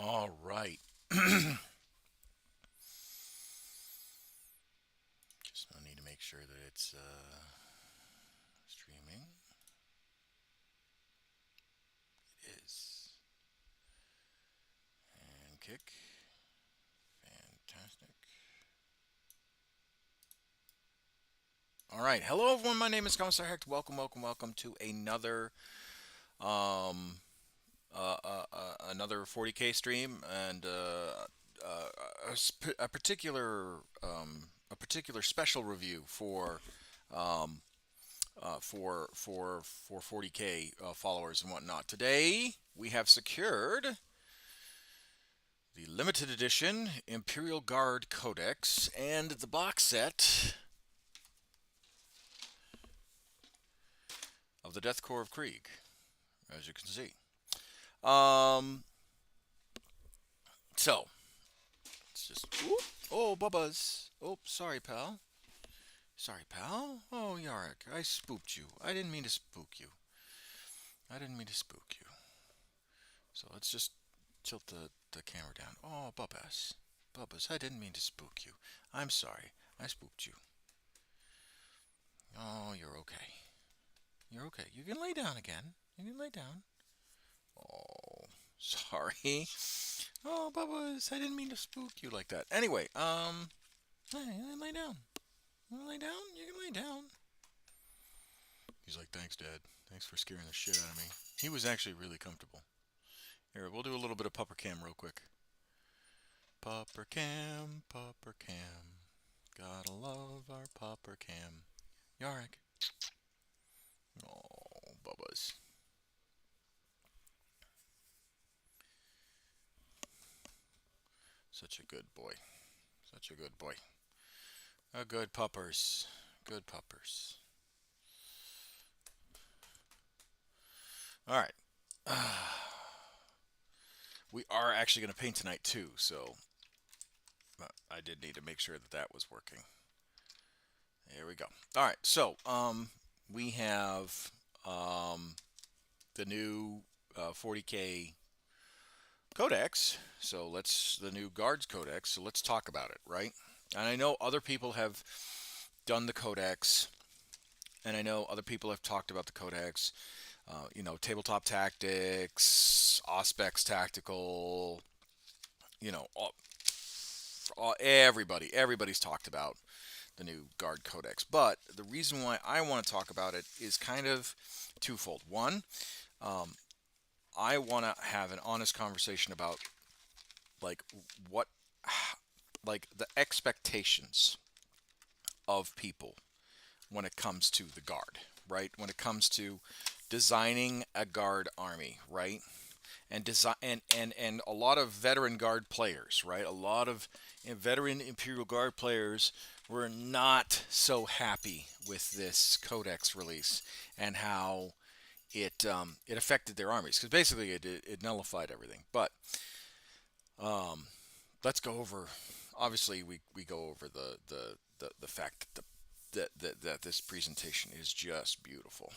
All right. Just I need to make sure that it's streaming. It is. And kick. Fantastic. All right. Hello, everyone. My name is Commissar Hecht. Welcome to um, another 40K stream and uh, a particular special review um, for 40K followers and whatnot. Today we have secured the limited edition Imperial Guard Codex and the box set of the Death Corps of Krieg, as you can see. Um, so it's just oh Bubba's. Oh, sorry, pal. Sorry, pal. Oh, Yarek, I spooked you. I didn't mean to spook you. I didn't mean to spook you. So let's just tilt the camera down. Oh, Bubba's. Bubba's, I didn't mean to spook you. I'm sorry. I spooked you. Oh, you're okay. You're okay. You can lay down again. You can lay down. Oh, sorry. Oh, Bubba's, I didn't mean to spook you like that. Anyway, hey, lay down. You want to lay down? You can lay down. He's like, thanks, Dad. Thanks for scaring the shit out of me. He was actually really comfortable. Here, we'll do a little bit of pupper cam real quick. Pupper cam, pupper cam. Gotta love our pupper cam. Yarek. Oh, Bubba's. Such a good boy. Such a good boy. A good puppers. Good puppers. All right. We are actually going to paint tonight too, so I did need to make sure that that was working. There we go. All right. So we have the new 40K Codex. So let's the new Guards Codex. So let's talk about it, right? And I know other people have done the Codex, and I know other people have talked about the Codex. Tabletop Tactics, Auspex Tactical. You know, everybody's talked about the new Guard Codex. But the reason why I want to talk about it is kind of twofold. One, um, I want to have an honest conversation about like what like the expectations of people when it comes to the guard, right? When it comes to designing a guard army, right? And design and a lot of veteran guard players, right? A lot of veteran Imperial Guard players were not so happy with this Codex release and how it affected their armies because basically it nullified everything. But um, let's go over. Obviously, we go over the fact that this presentation is just beautiful,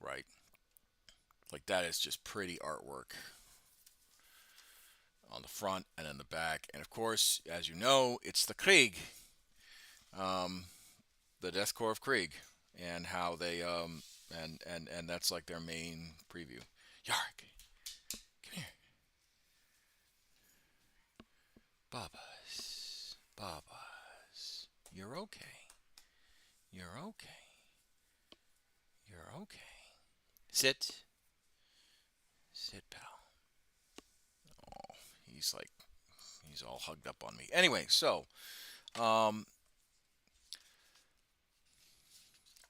right? Like that is just pretty artwork on the front and in the back, and of course, as you know, it's the Krieg, um, the Death Corps of Krieg, and how they and that's like their main preview. Yark, come here, Babas. You're okay. You're okay. You're okay. Sit. Sit, pal. Oh, he's like, he's all hugged up on me. Anyway, so, um,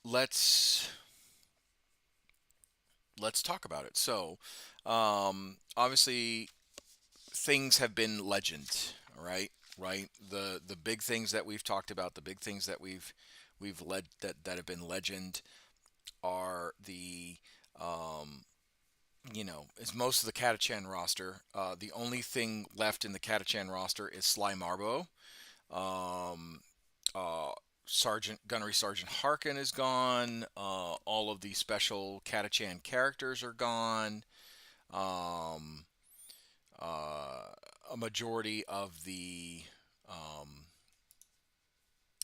let's let's talk about it. So, obviously, things have been legend, right? Right. The big things that we've talked about, the big things that we've led that have been legend are the it's most of the Catachan roster. The only thing left in the Catachan roster is Sly Marbo. Um, uh, Gunnery Sergeant Harkin is gone. All of the special Catachan characters are gone. Um, a majority of the um,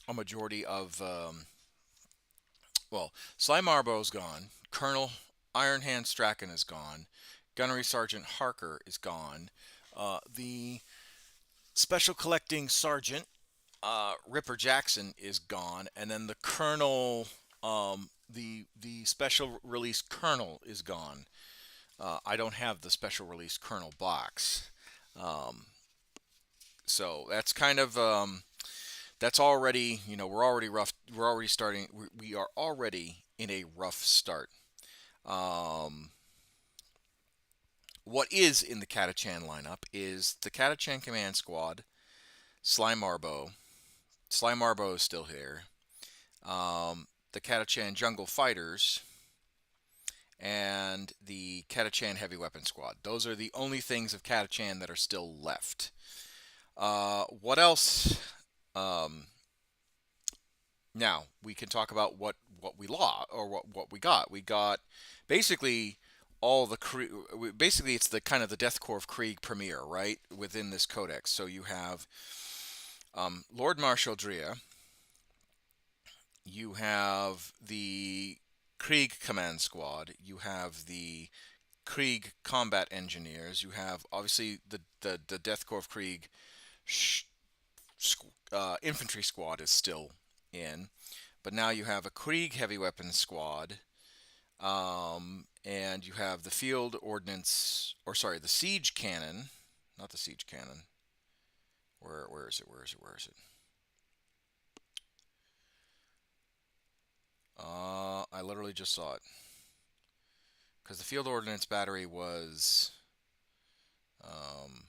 a majority of well, Sly Marbo's gone. Colonel Iron Hand Strachan is gone. Gunnery Sergeant Harker is gone. The Special Collecting Sergeant Ripper Jackson is gone, and then the Colonel, the Special Release Colonel is gone. I don't have the Special Release Colonel box, um, so that's kind of that's already, we're already rough. We're already starting. We are already in a rough start. Um, what is in the Catachan lineup is the Catachan Command Squad, Sly Marbo. Sly Marbo is still here. The Catachan Jungle Fighters, and the Catachan Heavy Weapon Squad. Those are the only things of Catachan that are still left. What else? Um, Now we can talk about what we lost or what we got. We got basically all the basically it's the kind of the Death Corps of Krieg premiere, right, within this codex. So you have Lord Marshal Drea, you have the Krieg Command Squad, you have the Krieg Combat Engineers, you have obviously the Death Corps of Krieg Infantry Squad is still in, but now you have a Krieg Heavy Weapons Squad, and you have the Field Ordnance, or sorry, the Siege Cannon, not the Siege Cannon. Where is it? Where is it? Where is it? I literally just saw it because the Field Ordnance Battery was um,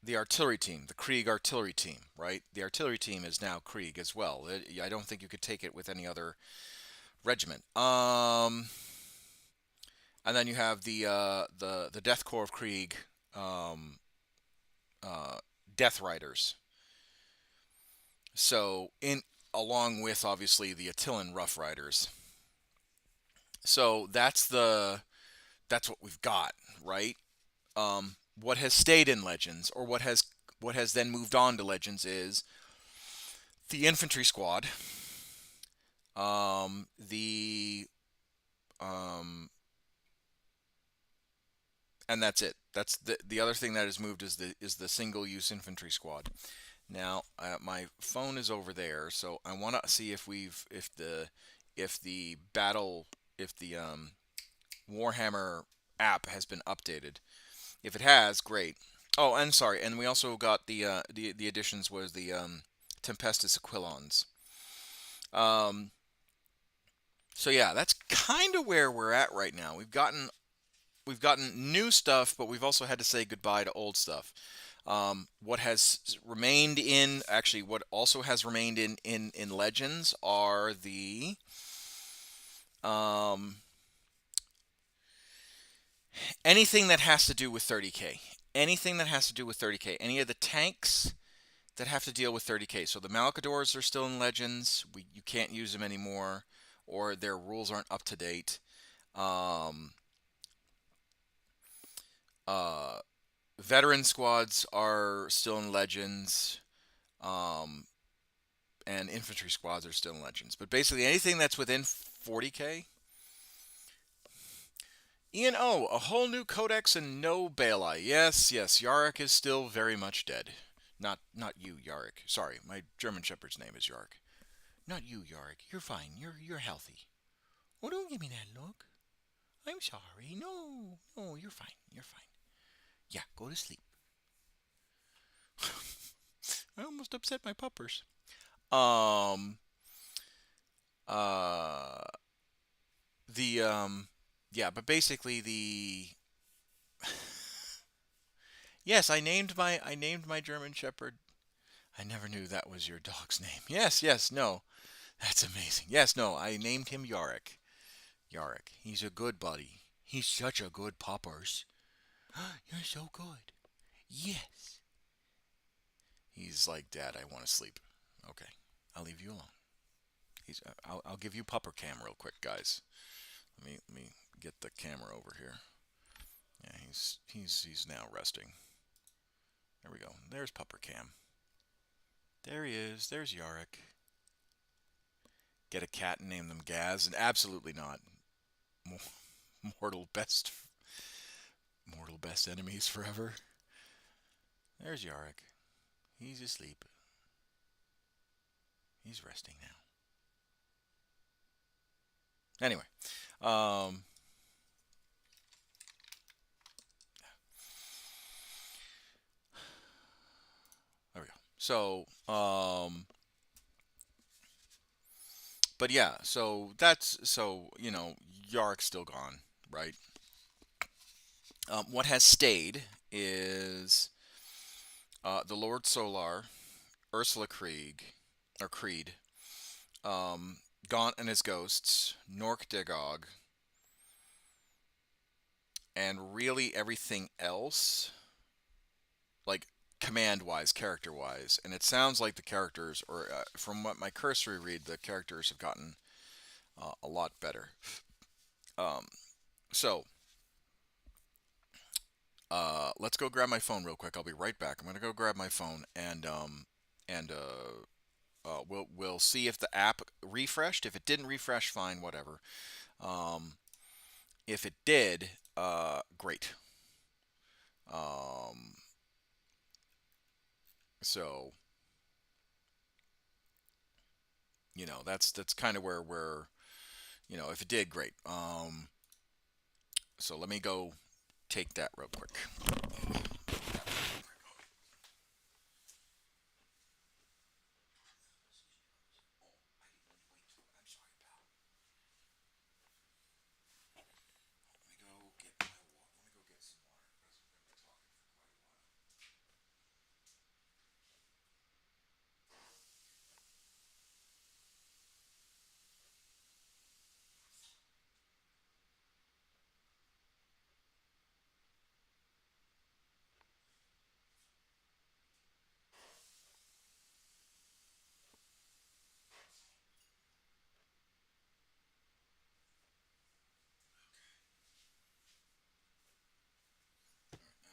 the artillery team, the Krieg artillery team, right? The artillery team is now Krieg as well. I don't think you could take it with any other regiment. And then you have the Death Corps of Krieg, um, Death Riders. So in along with obviously the Attilan Rough Riders. So that's what we've got, right? What has stayed in Legends, or what has then moved on to Legends, is the infantry squad, the and that's it. That's the other thing that has moved is the single use infantry squad. Now my phone is over there, so I want to see if the battle if the Warhammer app has been updated. If it has, great. Oh, and sorry, and we also got the additions was the Tempestus Aquilons. Um, so yeah, that's kind of where we're at right now. We've gotten new stuff, but we've also had to say goodbye to old stuff. What has remained in actually what also has remained in Legends are the um, anything that has to do with 30k. Anything that has to do with 30k. Any of the tanks that have to deal with 30k. So the Malcadors are still in Legends. You can't use them anymore, or their rules aren't up to date. Um, uh, Veteran squads are still in Legends, um, and infantry squads are still in Legends. But basically, anything that's within 40k. Ian O, a whole new codex and no Baelai. Yes, yes, Yarrick is still very much dead. Not you, Yarrick. Sorry, my German Shepherd's name is Yarrick. Not you, Yarrick. You're fine. You're healthy. Oh, don't give me that look. I'm sorry. No, no, you're fine. You're fine. Yeah, go to sleep. I almost upset my puppers. Um, uh, the yeah, but basically the yes, I named my German Shepherd. I never knew that was your dog's name. Yes, yes, no, that's amazing. Yes, no, I named him Yarick. Yarick, he's a good buddy. He's such a good puppers. You're so good. Yes. He's like, Dad, I want to sleep. Okay, I'll leave you alone. I'll give you pupper cam real quick, guys. Let me get the camera over here. Yeah, he's now resting. There we go. There's Pupper Cam. There he is. There's Yarrick. Get a cat and name them Gaz, and absolutely not. Mortal best, mortal best enemies forever. There's Yarrick. He's asleep. He's resting now. Anyway, um, there we go. So, but yeah, so that's so Yarrick's still gone, right? What has stayed is the Lord Solar, Ursula Krieg, or Creed, Gaunt and his ghosts, Nork Dagog, and really everything else, like command wise, character wise. And it sounds like the characters, or from what my cursory read, the characters have gotten a lot better. Um, so let's go grab my phone real quick. I'll be right back. I'm gonna go grab my phone and we'll see if the app refreshed. If it didn't refresh, fine, whatever. Um, if it did, great. Um, so that's kind of where we're if it did, great. So let me go take that real quick.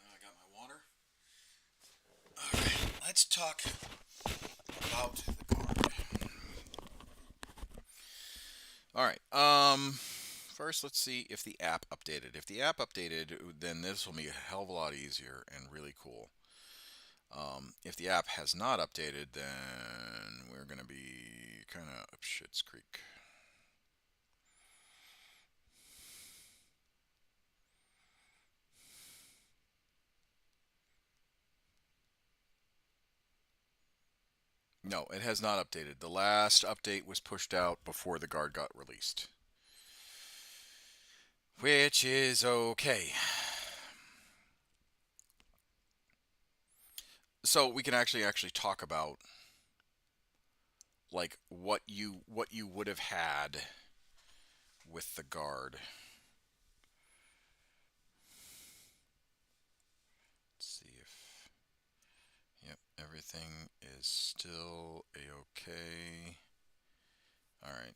I got my water. All right, let's talk about the card. All right. First, let's see if the app updated. If the app updated, then this will be a hell of a lot easier and really cool. If the app has not updated, then we're going to be kind of up shit's creek. No, it has not updated. The last update was pushed out before the guard got released. Which is okay. So we can actually talk about like what you would have had with the guard. Let's see if yep, everything is still a-okay. All right.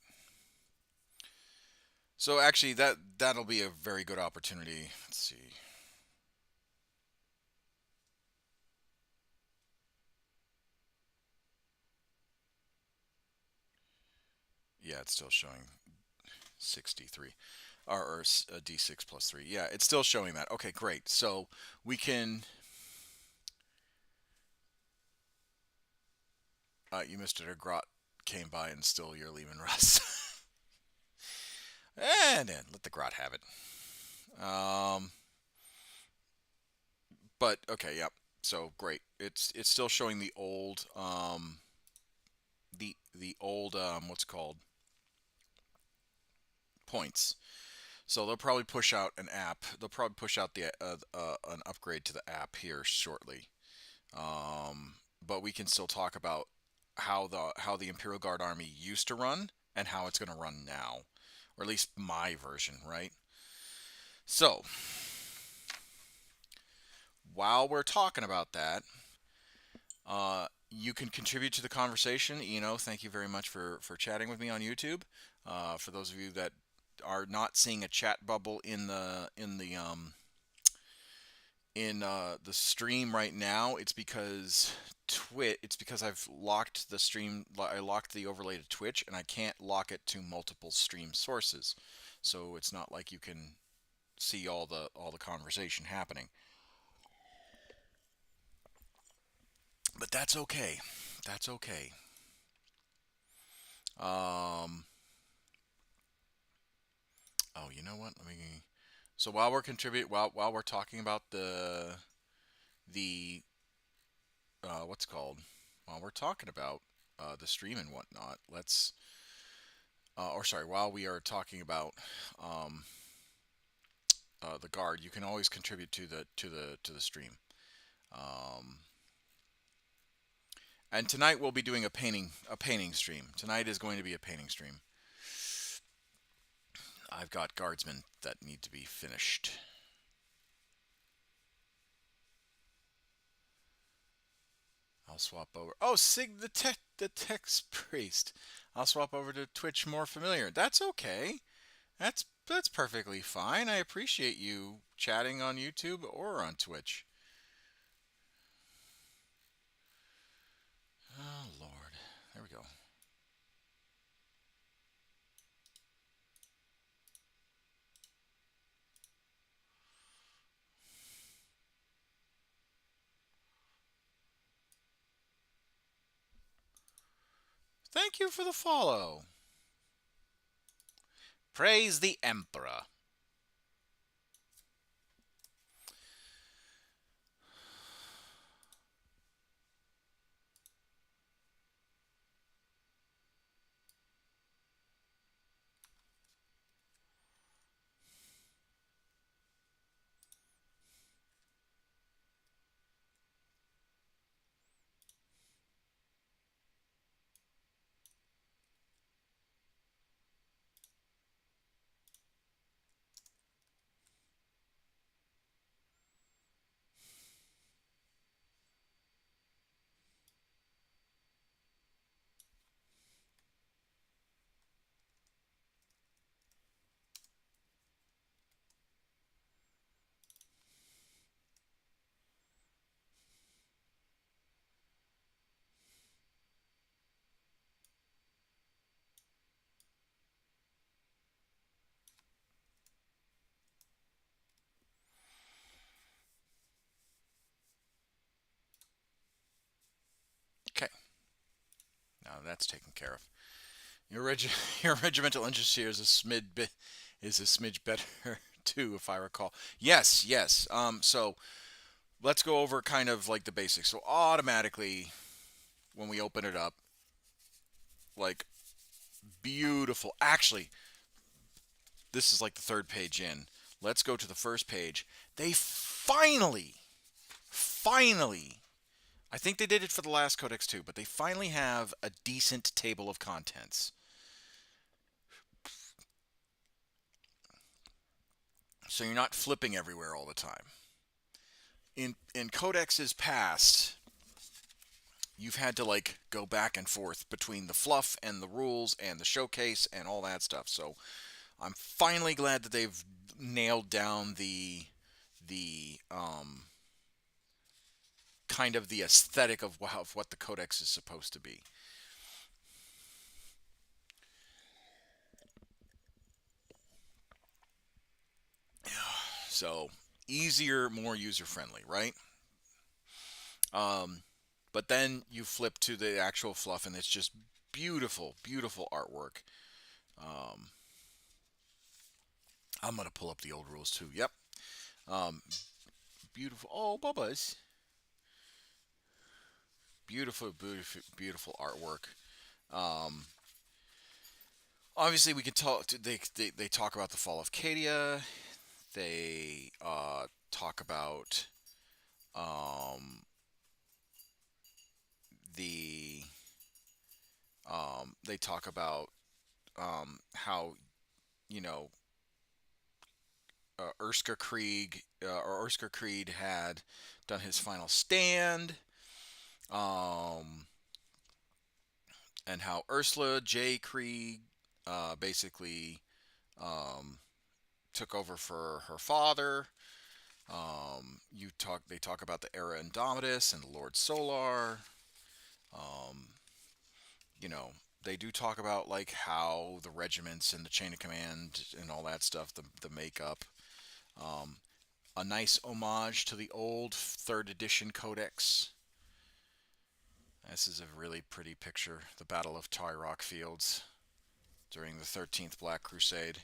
So actually that'll be a very good opportunity. Let's see. Yeah, it's still showing 63 or a d6 plus 3. Yeah, it's still showing that. Okay, great. So we can you missed it. A grot came by and stole your Lehman Russ. And then let the grot have it. Um, but okay, yeah. So great. It's still showing the old what's it called points. So they'll probably push out an app. They'll probably push out the an upgrade to the app here shortly. But we can still talk about how the Imperial Guard army used to run and how it's going to run now, or at least my version, right? So while we're talking about that, you can contribute to the conversation. Thank you very much for chatting with me on YouTube. For those of you that are not seeing a chat bubble in the the stream right now, it's because I've locked the stream. I locked the overlay to Twitch, and I can't lock it to multiple stream sources. So it's not like you can see all the conversation happening. But that's okay. That's okay. Um. Oh, you know what? Let me. So while we're talking about the what's it called, while we're talking about the stream and whatnot, let's or sorry, while we are talking about um, the guard, you can always contribute to the stream. Um, and tonight we'll be doing a painting stream. Tonight is going to be a painting stream. I've got guardsmen that need to be finished. I'll swap over. Oh, Sig the text priest. I'll swap over to Twitch more familiar. That's okay. That's perfectly fine. I appreciate you chatting on YouTube or on Twitch. Oh Lord. There we go. Thank you for the follow. Praise the Emperor. Okay, now that's taken care of. Your your regimental interest here is a smidge better too, if I recall. Yes, yes. So let's go over kind of like the basics. So automatically, when we open it up, like beautiful. Actually, this is like the third page in. Let's go to the first page. They finally, I think they did it for the last codex too, but they finally have a decent table of contents. So you're not flipping everywhere all the time. In codexes past, you've had to like go back and forth between the fluff and the rules and the showcase and all that stuff. So I'm finally glad that they've nailed down the kind of the aesthetic of what the codex is supposed to be. So easier, more user friendly, right? Um, but then you flip to the actual fluff, and it's just beautiful, beautiful artwork. Um, I'm gonna pull up the old rules too. Yep. Um, beautiful. Oh, Bubba's beautiful, beautiful, beautiful artwork. Um, obviously, we can talk. They talk about the fall of Cadia. They talk about um, the they talk about how you know Urska Krieg or Urska Creed had done his final stand, um, and how Ursula J. Krieg basically um, took over for her father. They talk about the Era Indomitus and the Lord Solar. Um, you know, they do talk about like how the regiments and the chain of command and all that stuff, the makeup. Um, a nice homage to the old third edition codex. This is a really pretty picture. The Battle of Tyrock Fields during the 13th Black Crusade.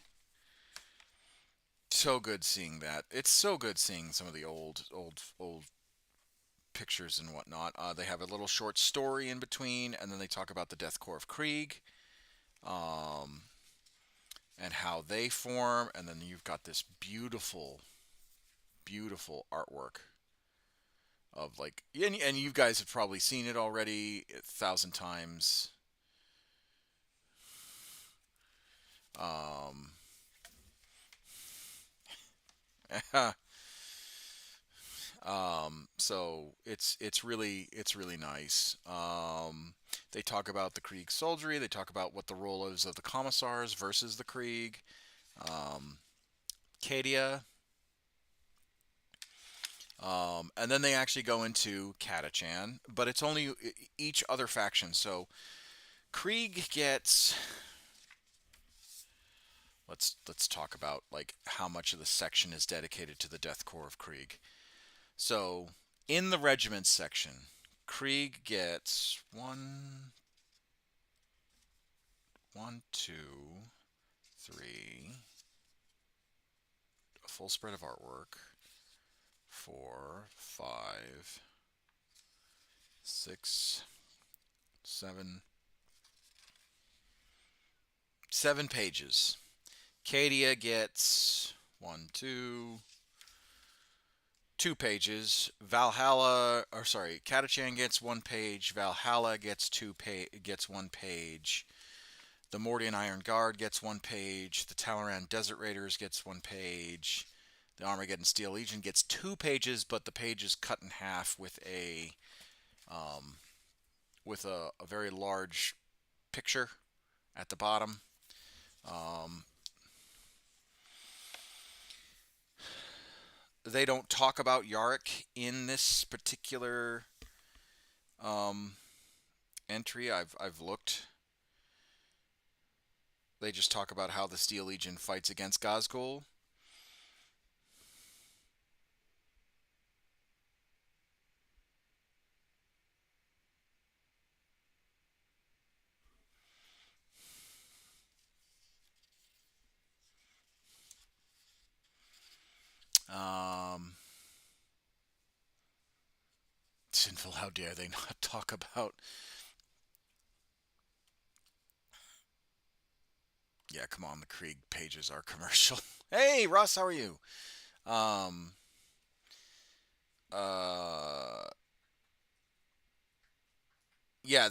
So good seeing that. It's so good seeing some of the old pictures and whatnot. They have a little short story in between, and then they talk about the Death Corps of Krieg, um, and how they form, and then you've got this beautiful, beautiful artwork of like, and you guys have probably seen it already 1,000 times. Um, so it's really nice. They talk about the Krieg soldiery. They talk about what the role is of the Commissars versus the Krieg. Um, Cadia. And then they actually go into Catachan, but it's only each other faction. So Krieg gets. Let's talk about like how much of the section is dedicated to the Death Corps of Krieg. So in the regiment section, Krieg gets one, two, three, a full spread of artwork, 4, 5, 6, 7, 7 pages. Cadia gets 2 pages. Catachan gets 1 page. Valhalla gets 1 page. The Mordian Iron Guard gets 1 page. The Talaran Desert Raiders gets 1 page. The Armageddon Steel Legion gets 2 pages, but the page is cut in half with um, a very large picture at the bottom. Um, they don't talk about Yarick in this particular um, entry. I've looked. They just talk about how the Steel Legion fights against Gazgul. Um, Sinful, how dare they not talk about? Yeah, come on, the Krieg pages are commercial. Hey, Russ, how are you? Um, uh, yeah,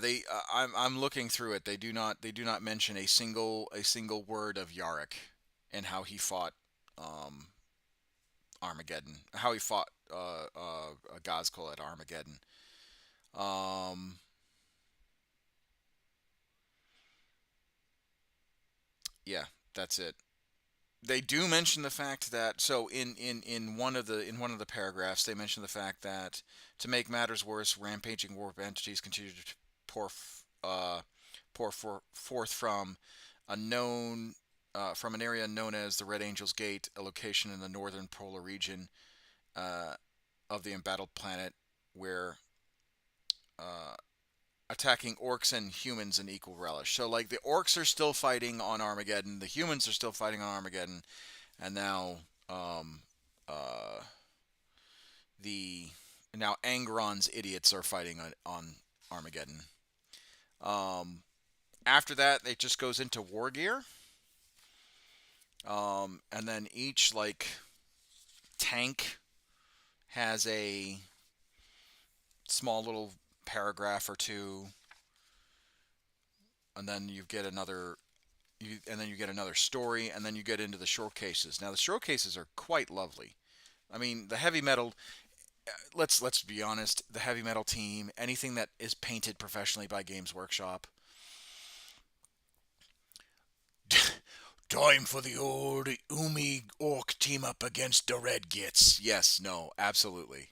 I'm looking through it. They do not mention a single word of Yarick and how he fought um, Armageddon, how he fought Gazkul at Armageddon. Um, yeah, that's it. They do mention the fact that in one of the paragraphs they mention the fact that to make matters worse, rampaging warp entities continue to pour forth a known from an area known as the Red Angel's Gate, a location in the northern polar region uh, of the embattled planet, where uh, attacking orcs and humans in equal relish. So like the orcs are still fighting on Armageddon, the humans are still fighting on Armageddon, and um, uh, the now Angron's idiots are fighting on Armageddon. Um, After that, it just goes into war gear, and then each like tank has a small little paragraph or two, and then you get another story, and then you get into the showcases. Now the showcases are quite lovely. I mean, the heavy metal. Let's be honest. The heavy metal team, anything that is painted professionally by Games Workshop, Time for the old Umi Orc team up against the Red Gits. Yes, no, absolutely.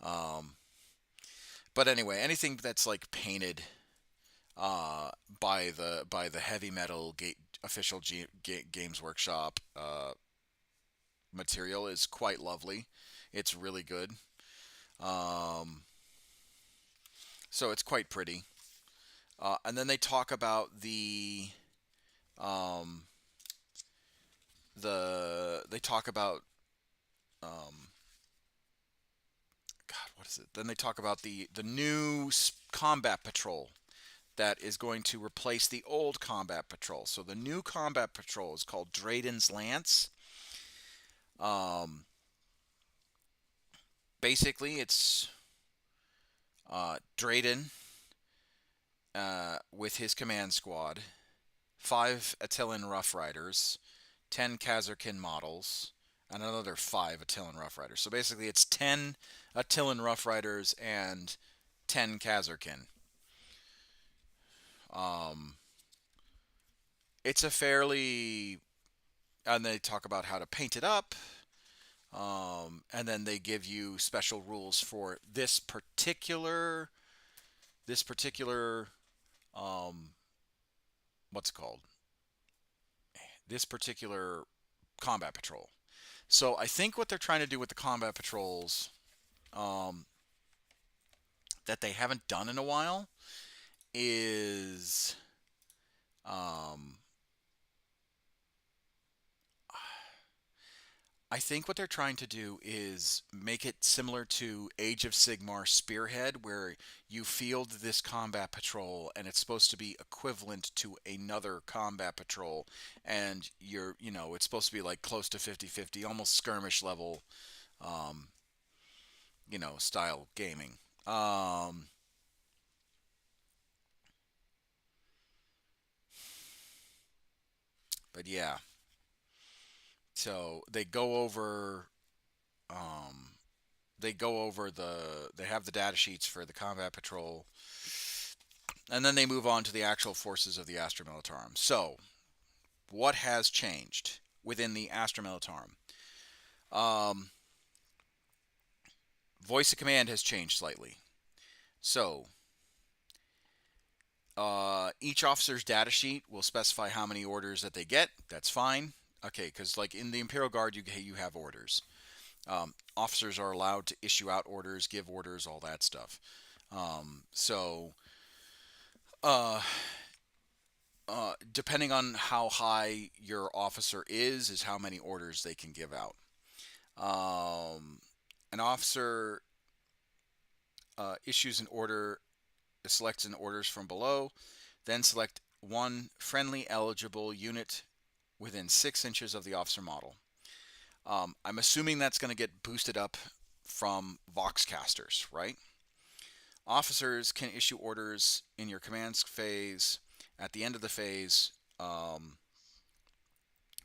Um, but anyway, anything that's like painted uh, by the heavy metal official Games Workshop material is quite lovely. It's really good. Um, so it's quite pretty. And then they talk about um, they talk about um, God, what is it? Then they talk about the new combat patrol that is going to replace the old combat patrol. So the new combat patrol is called Drayden's Lance. Um, Basically, it's Drayden with his command squad, 5 Attilan Rough Riders, 10 Kazarkin models, and another 5 Attilan Rough Riders. So basically, it's 10 Attilan Rough Riders and 10 Kazarkin. Um, it's a fairly, and they talk about how to paint it up. And then they give you special rules for this particular um, what's it called? This particular combat patrol. So I think what they're trying to do with the combat patrols um, that they haven't done in a while is um, I think what they're trying to do is make it similar to Age of Sigmar Spearhead, where you field this combat patrol and it's supposed to be equivalent to another combat patrol. And it's supposed to be like close to 50-50, almost skirmish level, um, style gaming. But yeah, so um, they have the data sheets for the combat patrol, and then they move on to the actual forces of the Astra Militarum. So, what has changed within the Astra Militarum? Um, Voice of command has changed slightly. So, each officer's data sheet will specify how many orders that they get. That's fine. Okay, because like in the Imperial Guard, you have orders. Officers are allowed to issue out orders, give orders, all that stuff. So, uh, depending on how high your officer is how many orders they can give out. Um, an officer issues an order, selects an orders from below, then select one friendly eligible unit within 6 inches of the officer model. I'm assuming that's going to get boosted up from Voxcasters, right? Officers can issue orders in your commands phase at the end of the phase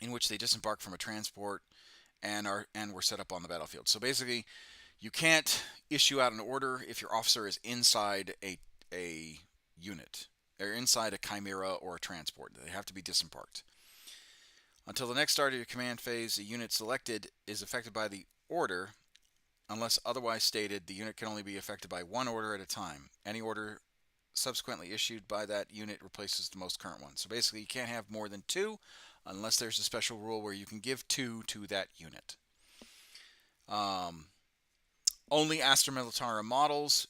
in which they disembark from a transport and were set up on the battlefield. So basically, you can't issue out an order if your officer is inside a unit or inside a chimera or a transport. They have to be disembarked. Until the next start of your command phase, the unit selected is affected by the order. Unless otherwise stated, the unit can only be affected by one order at a time. Any order subsequently issued by that unit replaces the most current one. So basically, you can't have more than two unless there's a special rule where you can give two to that unit. Only Astra Militarum models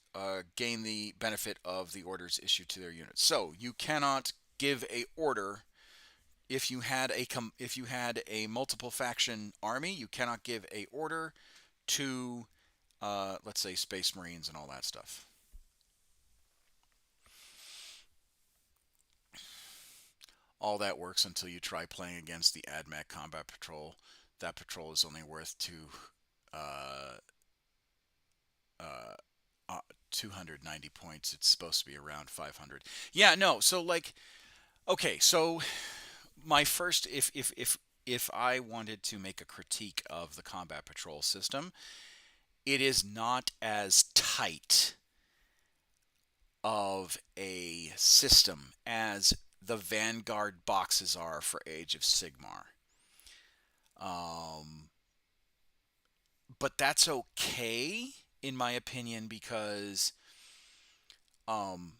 gain the benefit of the orders issued to their units. So you cannot give a order if you had a multiple faction army. You cannot give a order to let's say Space Marines and all that stuff. All that works until you try playing against the AdMech Combat Patrol. That patrol is only worth uh, uh, 290 points. It's supposed to be around 500. Yeah, no. So like, okay. So my first, if I wanted to make a critique of the combat patrol system, it is not as tight of a system as the Vanguard boxes are for Age of Sigmar. Um, but that's okay in my opinion because um,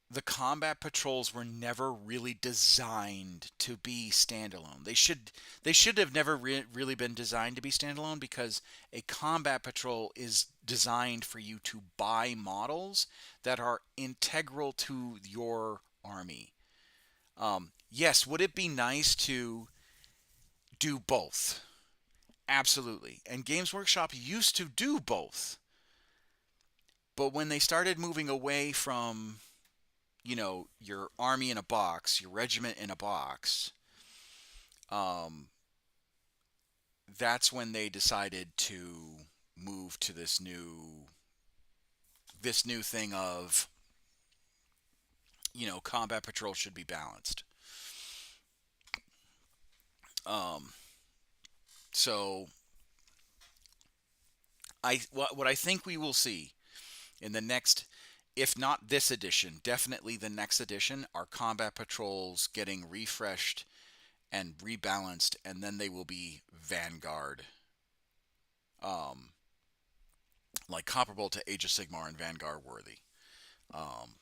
the combat patrols were never really designed to be standalone. They should have never really been designed to be standalone because a combat patrol is designed for you to buy models that are integral to your army. Yes, would it be nice to do both? Absolutely. And Games Workshop used to do both. But when they started moving away from, your army in a box, your regiment in a box, um, that's when they decided to move to this new thing of, combat patrol should be balanced. Um, so what I think we will see in the next, if not this edition, definitely the next edition, are combat patrols getting refreshed and rebalanced, and then they will be Vanguard, um, like comparable to Age of Sigmar and Vanguard worthy. Um,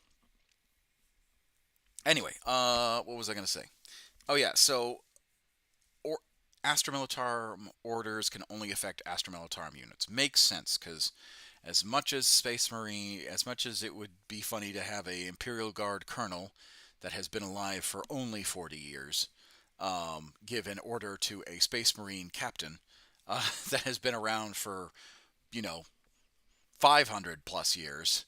anyway, what was I going to say? Oh yeah, so or Astra Militarum orders can only affect Astra Militarum units. Makes sense because as much as it would be funny to have a Imperial Guard colonel that has been alive for only 40 years give an order to a Space Marine captain that has been around for, you know, 500 plus years,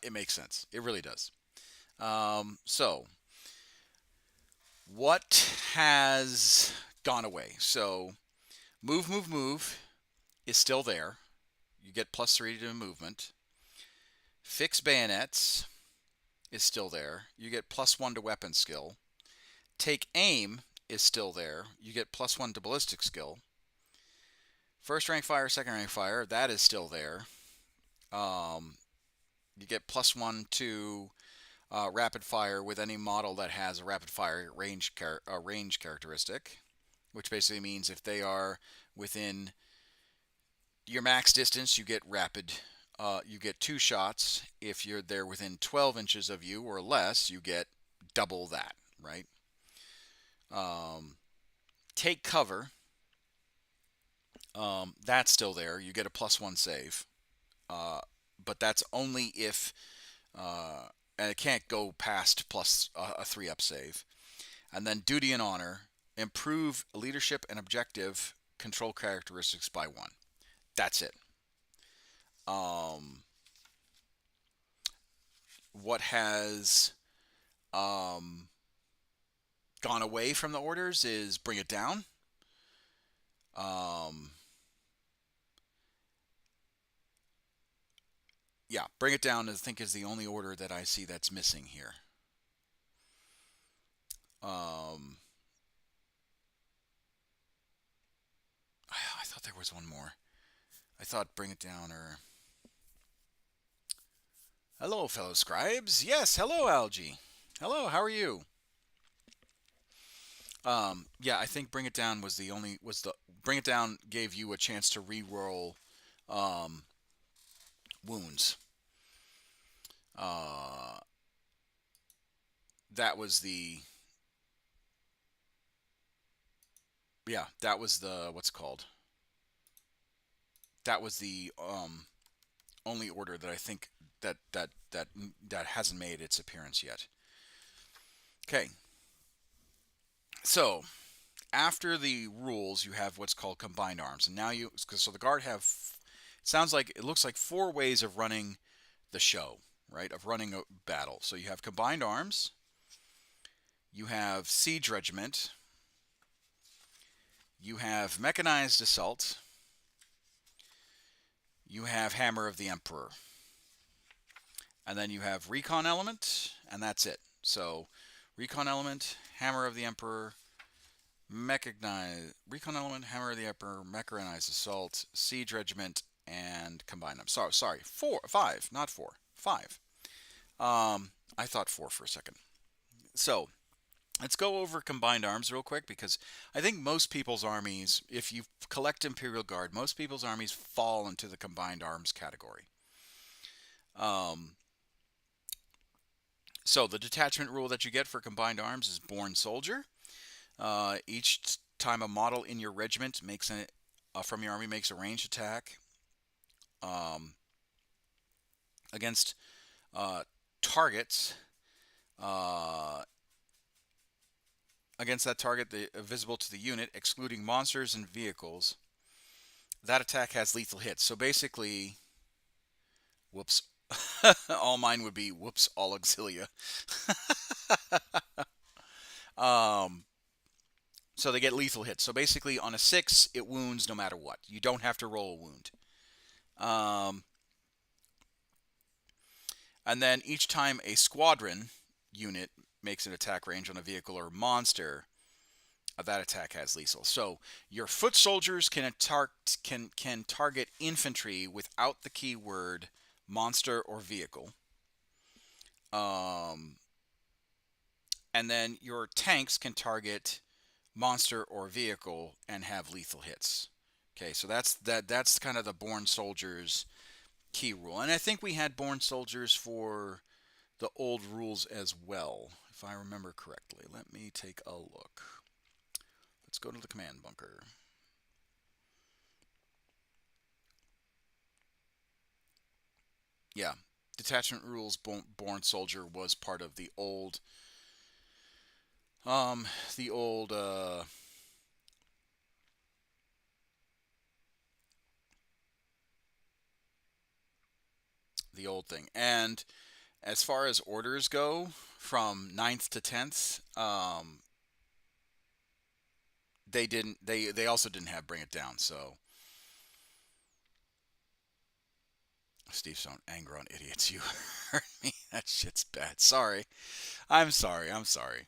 it makes sense. It really does. So, what has gone away? So, move, move, move is still there. You get +3 to movement. Fix bayonets is still there. You get +1 to weapon skill. Take aim is still there. You get +1 to ballistic skill. First rank fire, second rank fire, that is still there. Um, you get +1 to rapid fire with any model that has a rapid fire range characteristic, which basically means if they are within your max distance, you get rapid. You get 2 shots. If they're within 12 inches of you or less, you get double that, right? Um, take cover. That's still there. You get a +1 save, uh, but that's only if, and it can't go past plus a 3 up save. And then duty and honor, improve leadership and objective control characteristics by 1. That's it. Um, what has um, gone away from the orders is bring it down. Um, yeah, bring it down. I think is the only order that I see that's missing here. Um, I thought there was one more. I thought bring it down or hello, fellow scribes. Yes, hello, Algie. Hello, how are you? Yeah, I think bring it down was the bring it down gave you a chance to re-roll um, wounds. Uh, that was the that was the what's it called. That was the only order that I think that hasn't made its appearance yet. Okay, so after the rules, you have what's called combined arms, and now so the guard have. It looks like 4 ways of running the show, right? Of running a battle. So you have combined arms, you have siege regiment, you have mechanized assault, you have hammer of the emperor, and then you have recon element, and that's it. So recon element, hammer of the emperor, mechanized recon element, hammer of the emperor, mechanized assault, siege regiment, and combine them. Sorry, 4, 5, not 4, 5. I thought 4 for a second. So let's go over combined arms real quick because I think most people's armies, if you collect Imperial Guard, most people's armies fall into the combined arms category. Um, so the detachment rule that you get for combined arms is Born Soldier. Each time a model in your regiment makes from your army makes a ranged attack um, against targets uh, against that target visible to the unit, excluding monsters and vehicles. That attack has lethal hits. So basically, whoops, all mine would be whoops, all auxilia. um, so they get lethal hits. So basically, on a 6, it wounds no matter what. You don't have to roll a wound. Um, and then each time a squadron unit makes an attack range on a vehicle or monster, that attack has lethal. So your foot soldiers can target infantry without the keyword monster or vehicle. Um, and then your tanks can target monster or vehicle and have lethal hits. Okay, so that's kind of the Born Soldiers key rule. And I think we had Born Soldiers for the old rules as well, if I remember correctly. Let me take a look. Let's go to the command bunker. Yeah, detachment rules. Born Soldier was part of um, the old, the old thing. And as far as orders go, from ninth to 10th, they didn't. They also didn't have Bring It Down. So Steve Stone, anger on idiots. You heard me. That shit's bad. Sorry. I'm sorry. I'm sorry.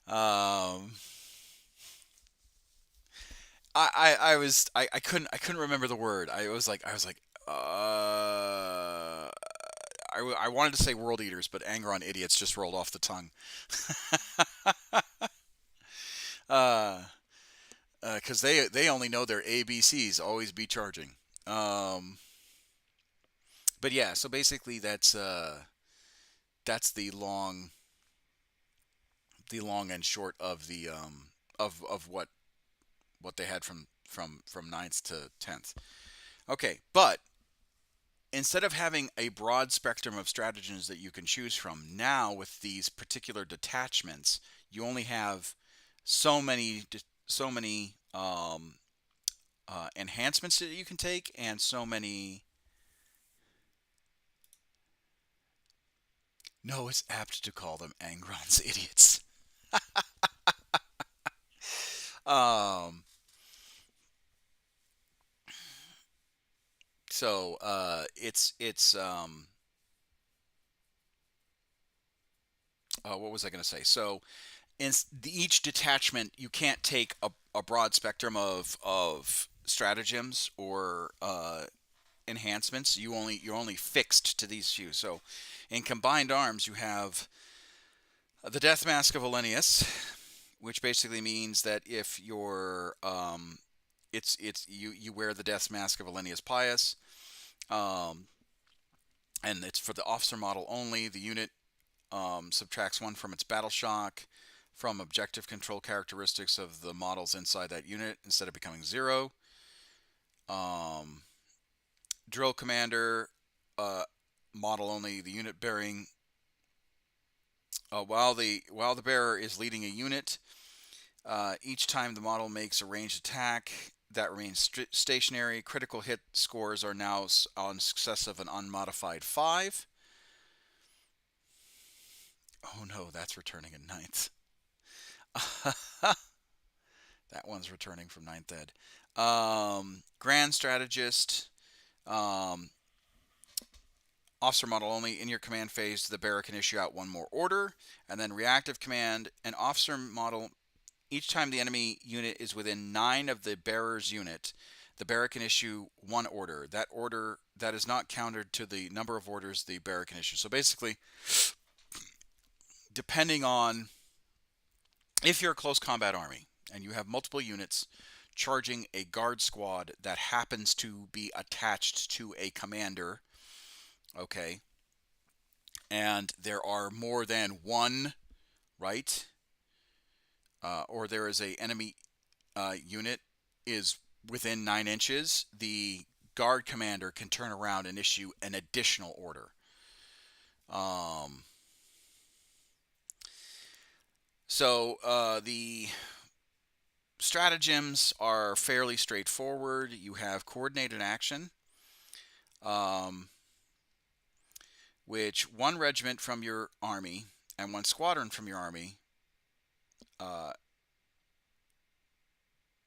Um, I couldn't remember the word. I was like I wanted to say world eaters, but anger on idiots just rolled off the tongue. uh, because they only know their ABCs, always be charging. Um, but yeah, so basically that's the long and short of the of what they had from ninth to 10th. Okay, but instead of having a broad spectrum of stratagems that you can choose from, now with these particular detachments, you only have so many so many enhancements that you can take, and so many. No, it's apt to call them Angron's idiots. Um, it's what was I going to say? So in each detachment, you can't take a broad spectrum of stratagems or enhancements. You're only fixed to these few. So in combined arms, you have the Death Mask of Elenius, which basically means that if you're it's you wear the Death Mask of Elenius Pius, um, and it's for the officer model only. The unit subtracts 1 from its battle shock from objective control characteristics of the models inside that unit instead of becoming 0. Um, Drill Commander, uh, model only. The unit bearing while the bearer is leading a unit, each time the model makes a ranged attack, that remains stationary. Critical hit scores are now on success of an unmodified 5. Oh no, that's returning in ninth. That one's returning from ninth ed. Grand Strategist, um, officer model only. In your command phase, the bearer can issue out 1 more order. And then Reactive Command, an officer model. Each time the enemy unit is within 9 of the bearer's unit, the bearer can issue 1 order. That order that is not countered to the number of orders the bearer can issue. So basically, depending on if you're a close combat army and you have multiple units charging a guard squad that happens to be attached to a commander, okay, and there are more than one, right? Or there is a enemy unit is within 9 inches, the guard commander can turn around and issue an additional order. Um, the stratagems are fairly straightforward. You have coordinated action, um, which one regiment from your army and one squadron from your army uh,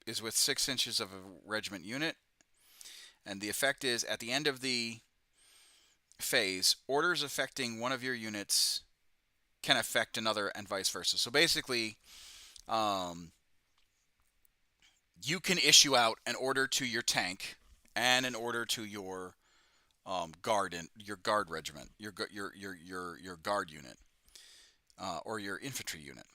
is with 6 inches of a regiment unit. And the effect is at the end of the phase, orders affecting one of your units can affect another and vice versa. So basically, um, you can issue out an order to your tank and an order to your guard and your guard regiment, your guard unit, or your infantry unit.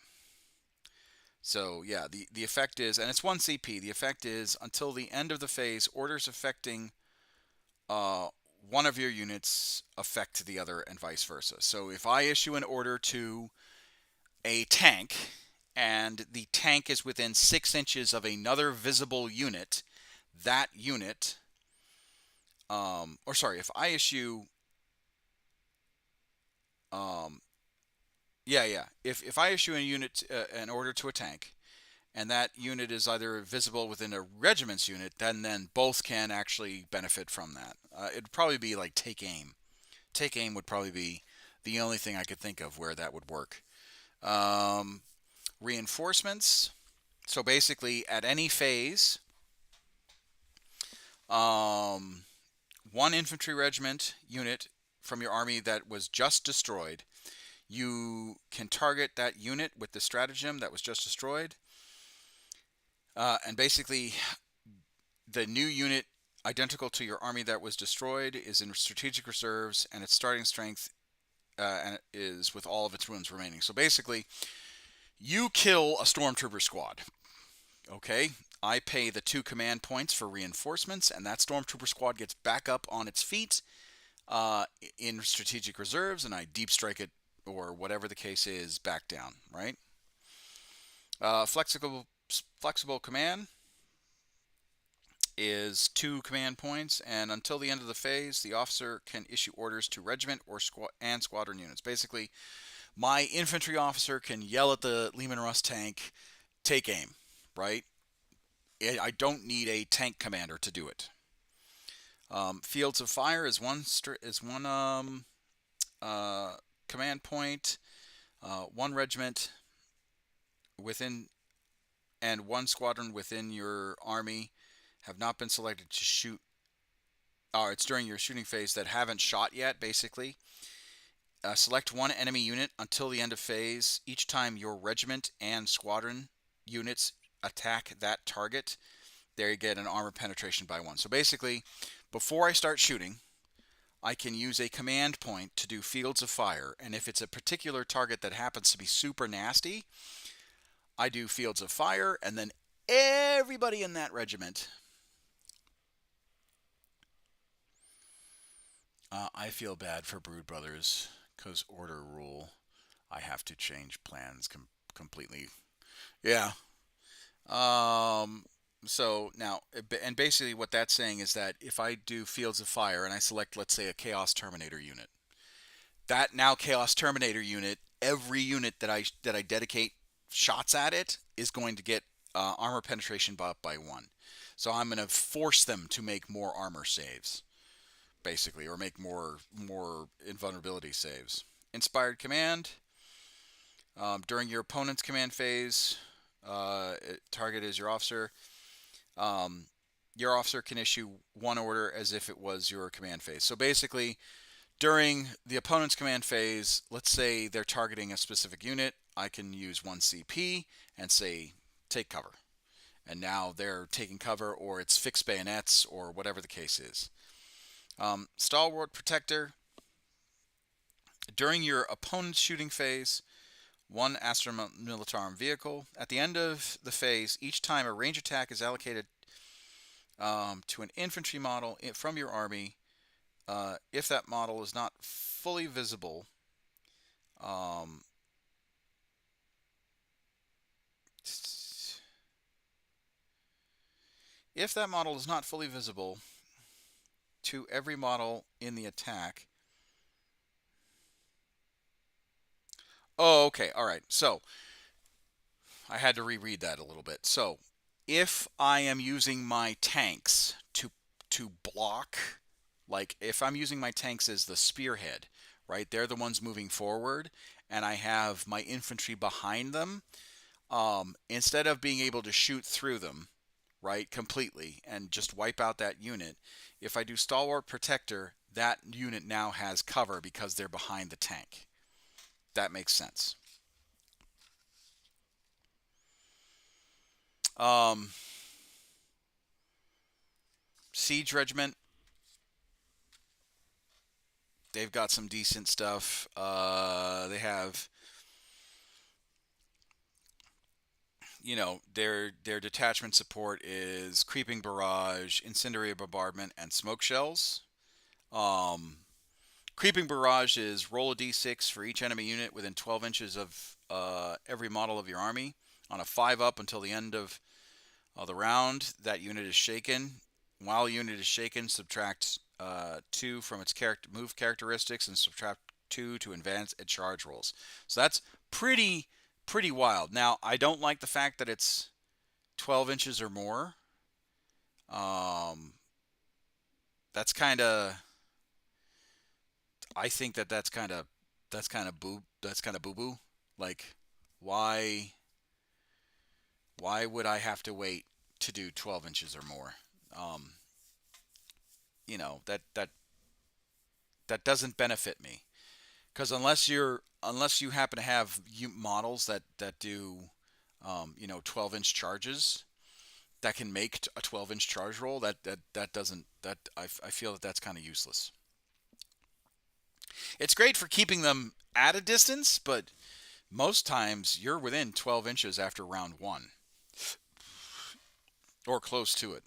So yeah, the effect is, and it's 1 CP. The effect is until the end of the phase, orders affecting uh, one of your units affect the other, and vice versa. So if I issue an order to a tank, and the tank is within 6 inches of another visible unit, that unit, or sorry, if I issue, um, if I issue a unit, an order to a tank, and that unit is either visible within a regiment's unit, then both can actually benefit from that. It'd probably be like take aim. Take aim would probably be the only thing I could think of where that would work. Um, Reinforcements. So basically, at any phase, um, one infantry regiment unit from your army that was just destroyed, you can target that unit with the stratagem that was just destroyed. And basically, the new unit identical to your army that was destroyed is in strategic reserves, and its starting strength and it is with all of its wounds remaining. So basically, you kill a stormtrooper squad. Okay, I pay the 2 command points for reinforcements, and that stormtrooper squad gets back up on its feet in strategic reserves, and I deep strike it, or whatever the case is, back down. Right? Flexible command is 2 command points, and until the end of the phase, the officer can issue orders to regiment or squadron units. Basically, my infantry officer can yell at the Lehman Russ tank, take aim, right? I don't need a tank commander to do it. Fields of Fire is one command point. One regiment within and one squadron within your army have not been selected to shoot. Or it's during your shooting phase that haven't shot yet, basically. Select one enemy unit until the end of phase. Each time your regiment and squadron units attack that target, there you get an armor penetration by 1. So basically, before I start shooting, I can use a command point to do Fields of Fire, and if it's a particular target that happens to be super nasty, I do Fields of Fire, and then everybody in that regiment, I feel bad for Brood Brothers, because order rule, I have to change plans completely. Yeah. Um, so now, and basically what that's saying is that if I do Fields of Fire and I select, let's say, a Chaos Terminator unit, that now Chaos Terminator unit, every unit that I dedicate shots at it is going to get armor penetration up by 1. So I'm going to force them to make more armor saves, basically, or make more invulnerability saves. Inspired Command. During your opponent's command phase, target is your officer. Your officer can issue one order as if it was your command phase. So basically, during the opponent's command phase, let's say they're targeting a specific unit, I can use 1 CP and say, take cover. And now they're taking cover, or it's fixed bayonets, or whatever the case is. Stalwart Protector. During your opponent's shooting phase, one Astra Militarum vehicle. At the end of the phase, each time a range attack is allocated to an infantry model from your army, if that model is not fully visible, um, if that model is not fully visible to every model in the attack. Oh, okay. All right. So I had to reread that a little bit. So if I am using my tanks to block, like if I'm using my tanks as the spearhead, right? They're the ones moving forward, and I have my infantry behind them. Instead of being able to shoot through them, right, completely and just wipe out that unit, if I do Stalwart Protector, that unit now has cover because they're behind the tank. That makes sense. Um, Siege Regiment, they've got some decent stuff. They have, their detachment support is Creeping Barrage, Incendiary Bombardment, and Smoke Shells. Um, Creeping Barrage is roll a d6 for each enemy unit within 12 inches of every model of your army. On a 5 up until the end of the round, that unit is shaken. While a unit is shaken, subtract 2 from its move characteristics and subtract 2 to advance and charge rolls. So that's pretty wild. Now, I don't like the fact that it's 12 inches or more. Um, that's kind of I think that's kind of boo boo. Like, why why would I have to wait to do 12 inches or more? Um, that doesn't benefit me because unless you happen to have models that do 12-inch charges that can make a 12-inch charge roll, that doesn't that I feel that that's kind of useless. It's great for keeping them at a distance, but most times you're within 12 inches after round one or close to it.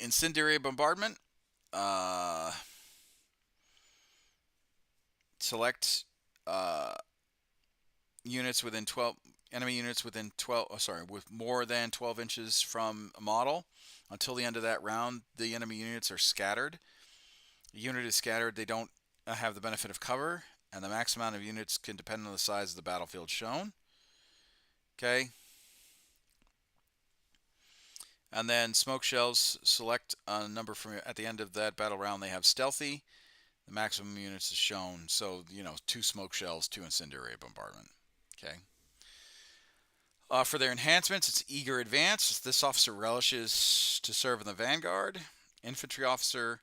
Incendiary bombardment. Uh, Select uh, units within 12 enemy units within 12. Oh, sorry, with more than 12 inches from a model. Until the end of that round, the enemy units are scattered. The unit is scattered. They don't have the benefit of cover, and the max amount of units can depend on the size of the battlefield shown. Okay. And then smoke shells, select a number from at the end of that battle round. They have stealthy. The maximum units is shown. So, 2 smoke shells, 2 incendiary bombardment. Okay. For their enhancements, it's eager advance. This officer relishes to serve in the vanguard. Infantry officer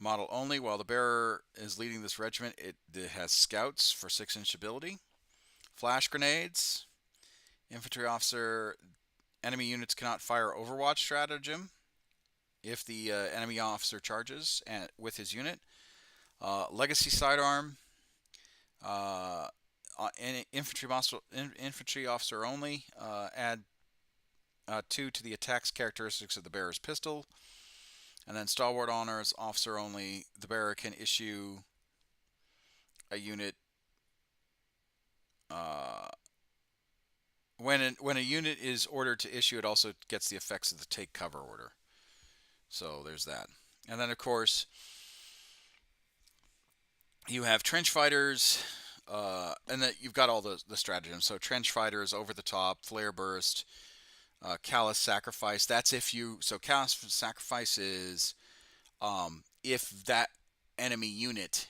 model only. While the bearer is leading this regiment, it has scouts for 6-inch ability. Flash grenades. Infantry officer. Enemy units cannot fire Overwatch stratagem if the enemy officer charges with his unit. Legacy sidearm. Infantry officer only. Add 2 to the attacks characteristics of the bearer's pistol. And then Stalwart Honors, officer only. The bearer can issue a unit. When a unit is ordered to issue, it also gets the effects of the take cover order. So there's that. And then, of course, you have trench fighters, and that you've got all the stratagems. So trench fighters, over the top, flare burst, callous sacrifice. That's if you. So callous sacrifice is if that enemy unit,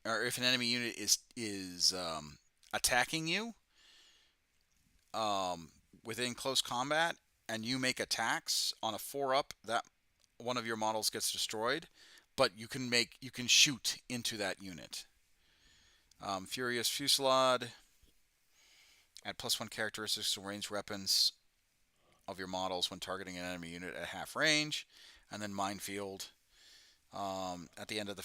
or if an enemy unit is attacking you within close combat, and you make attacks on a 4-up, that one of your models gets destroyed, but you can shoot into that unit. Furious Fusillade. Add +1 characteristics to ranged weapons of your models when targeting an enemy unit at half range. And then Minefield. At the end of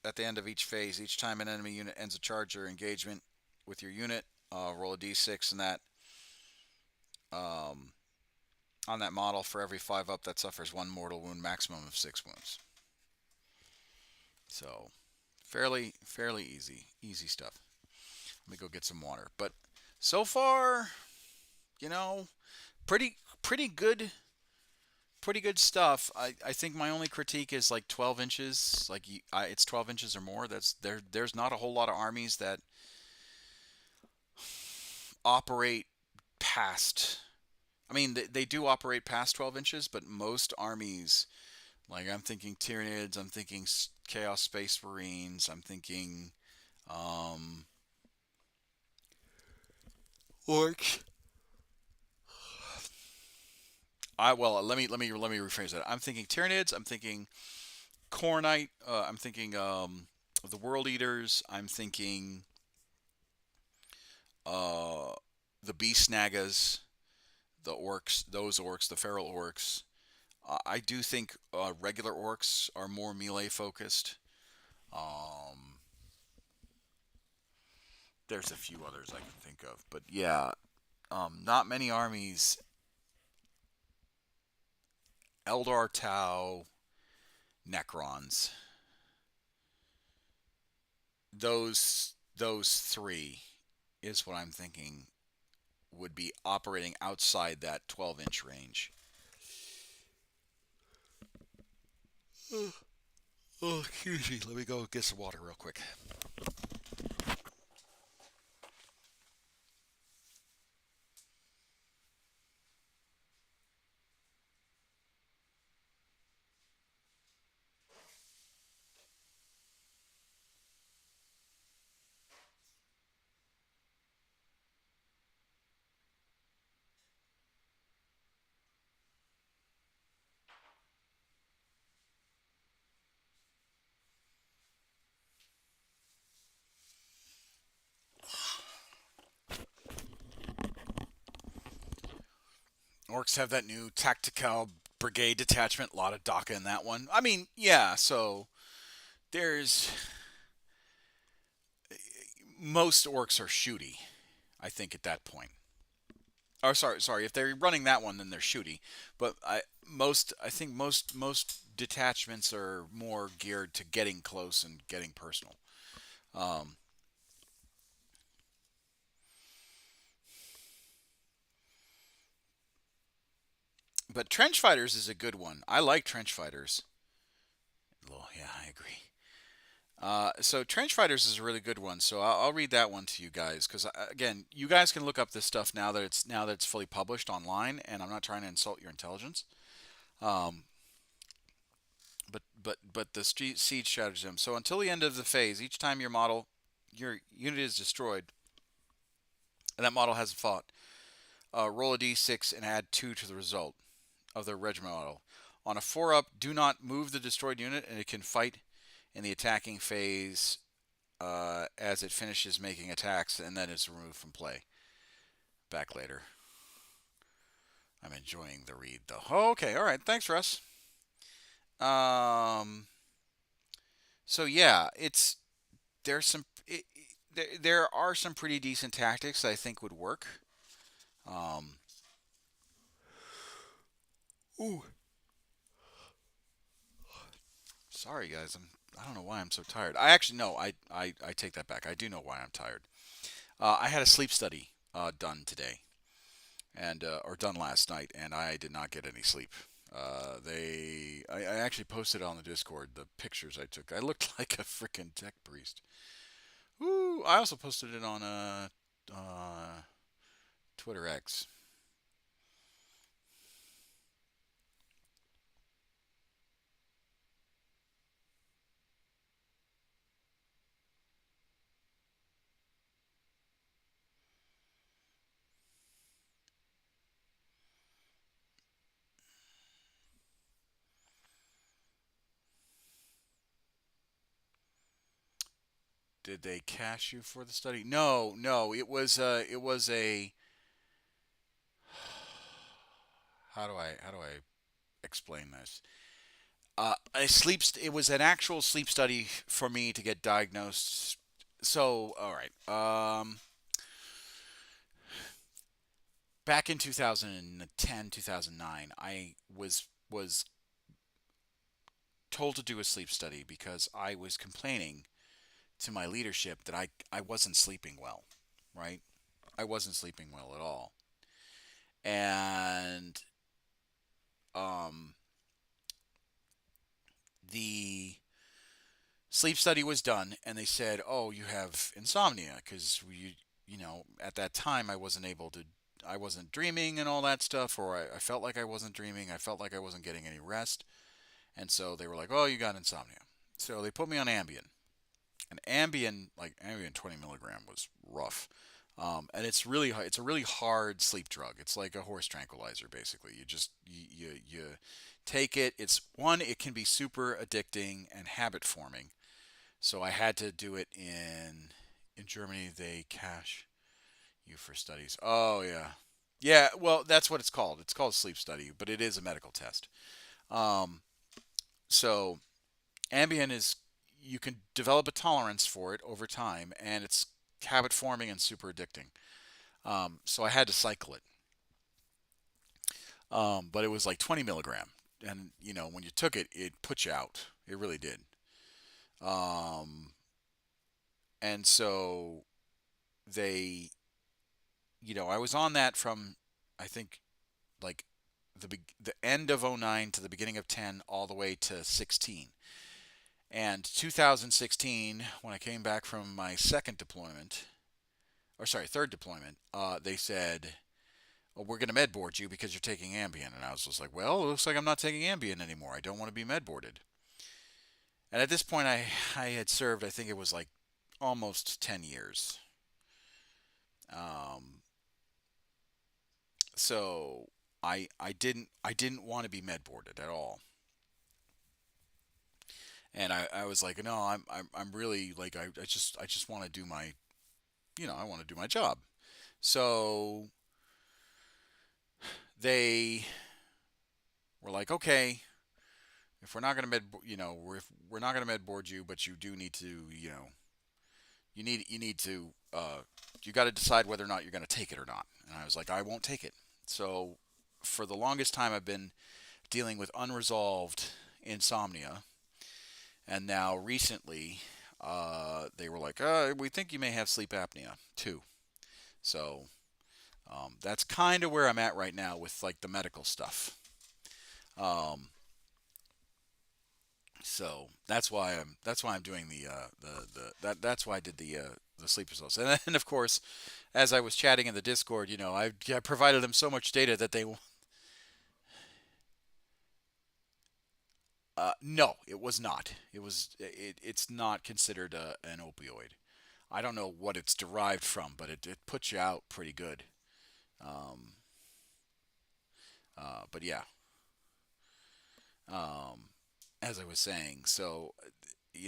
at the end of each phase. Each time an enemy unit ends a charge or engagement with your unit, roll a d6 and that um, on that model. For every 5 up, that suffers 1 mortal wound, maximum of 6 wounds. So fairly easy stuff. Let me go get some water. But so far, you know, pretty good pretty good stuff. I think my only critique is like 12 inches. Like it's 12 inches or more. There's not a whole lot of armies that operate past. I mean, they do operate past 12 inches, but most armies, like I'm thinking Tyranids, I'm thinking Chaos Space Marines, I'm thinking um, Orcs. Let me rephrase that. I'm thinking Tyranids. I'm thinking Cornite. I'm thinking the World Eaters. I'm thinking uh, the Beast Nagas, the orcs, those orcs, the feral orcs. I do think regular orcs are more melee focused. Um, there's a few others I can think of, but yeah, not many armies. Eldar Tau, Necrons. Those three is what I'm thinking would be operating outside that 12-inch range. Oh, excuse me. Let me go get some water real quick. Orcs have that new tactical brigade detachment. A lot of DACA in that one. I mean, yeah. So there's most orcs are shooty. I think at that point. Oh, sorry. If they're running that one, then they're shooty. But I think most detachments are more geared to getting close and getting personal. Um, but trench fighters is a good one. I like trench fighters. Well, yeah, I agree. So trench fighters is a really good one. So I'll read that one to you guys because again, you guys can look up this stuff now that it's fully published online, and I'm not trying to insult your intelligence. Um, but the street siege stratagem. So until the end of the phase, each time your unit is destroyed, and that model hasn't fought, roll a d6 and add 2 to the result of the regiment model. On a 4 up, do not move the destroyed unit, and it can fight in the attacking phase as it finishes making attacks, and then it's removed from play. Back later. I'm enjoying the read though. Oh, okay, all right. Thanks, Russ. Um, so yeah, it's there's some there are some pretty decent tactics that I think would work. Um, ooh, sorry guys, I don't know why I'm so tired. I actually no, I take that back. I do know why I'm tired. I had a sleep study done today, and or done last night, and I did not get any sleep. I actually posted on the Discord the pictures I took. I looked like a freaking tech priest. Ooh, I also posted it on Twitter X. Did they cash you for the study? No, no. It was a how do I explain this? It was an actual sleep study for me to get diagnosed. So, all right. Back in 2010, 2009, I was told to do a sleep study because I was complaining to my leadership that I wasn't sleeping well, right? I wasn't sleeping well at all. And um, the sleep study was done, and they said, "Oh, you have insomnia because at that time I wasn't dreaming and all that stuff, or I felt like I wasn't dreaming. I felt like I wasn't getting any rest, and so they were like, "Oh, you got insomnia." So they put me on Ambien. And Ambien, like Ambien 20 milligram, was rough. And it's a really hard sleep drug. It's like a horse tranquilizer, basically. You take it. It can be super addicting and habit forming. So I had to do it in Germany. They cash you for studies. Oh yeah, yeah. Well, that's what it's called. It's called sleep study, but it is a medical test. Um, so Ambien is you can develop a tolerance for it over time, and it's habit forming and super addicting. So I had to cycle it, but it was like 20 milligram, and when you took it, it put you out. It really did. Um, and so they, I was on that from I think like the end of '09 to the beginning of 10, all the way to 16. And 2016, when I came back from my second deployment, or sorry, third deployment, they said, "Oh, we're going to med board you because you're taking Ambien." And I was just like, "Well, it looks like I'm not taking Ambien anymore. I don't want to be med boarded." And at this point, I had served, I think it was like almost 10 years. Um, so I didn't want to be med boarded at all. And I was like, no, I'm really like I just want to do my I want to do my job. So they were like, okay, if we're not gonna if we're not gonna med board you, but you do need to you need to you got to decide whether or not you're gonna take it or not. And I was like, I won't take it. So for the longest time, I've been dealing with unresolved insomnia, and now recently they were like, we think you may have sleep apnea too. So that's kind of where I'm at right now with like the medical stuff. Um, so that's why I'm doing that's why I did the sleep results. And then of course, as I was chatting in the Discord, I provided them so much data that they no, it was not. It's not considered an opioid. I don't know what it's derived from, but it puts you out pretty good. Um, but yeah, um, as I was saying, so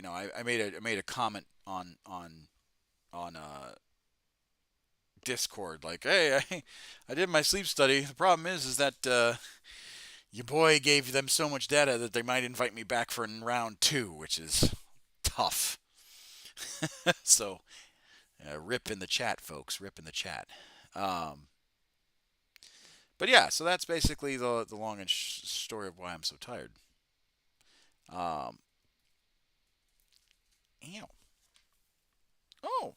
I made a comment on Discord like, hey, I did my sleep study. The problem is that your boy gave them so much data that they might invite me back for round two, which is tough. So rip in the chat, folks. Rip in the chat. Um, but yeah, so that's basically the long and story of why I'm so tired. Um, Ew. Oh,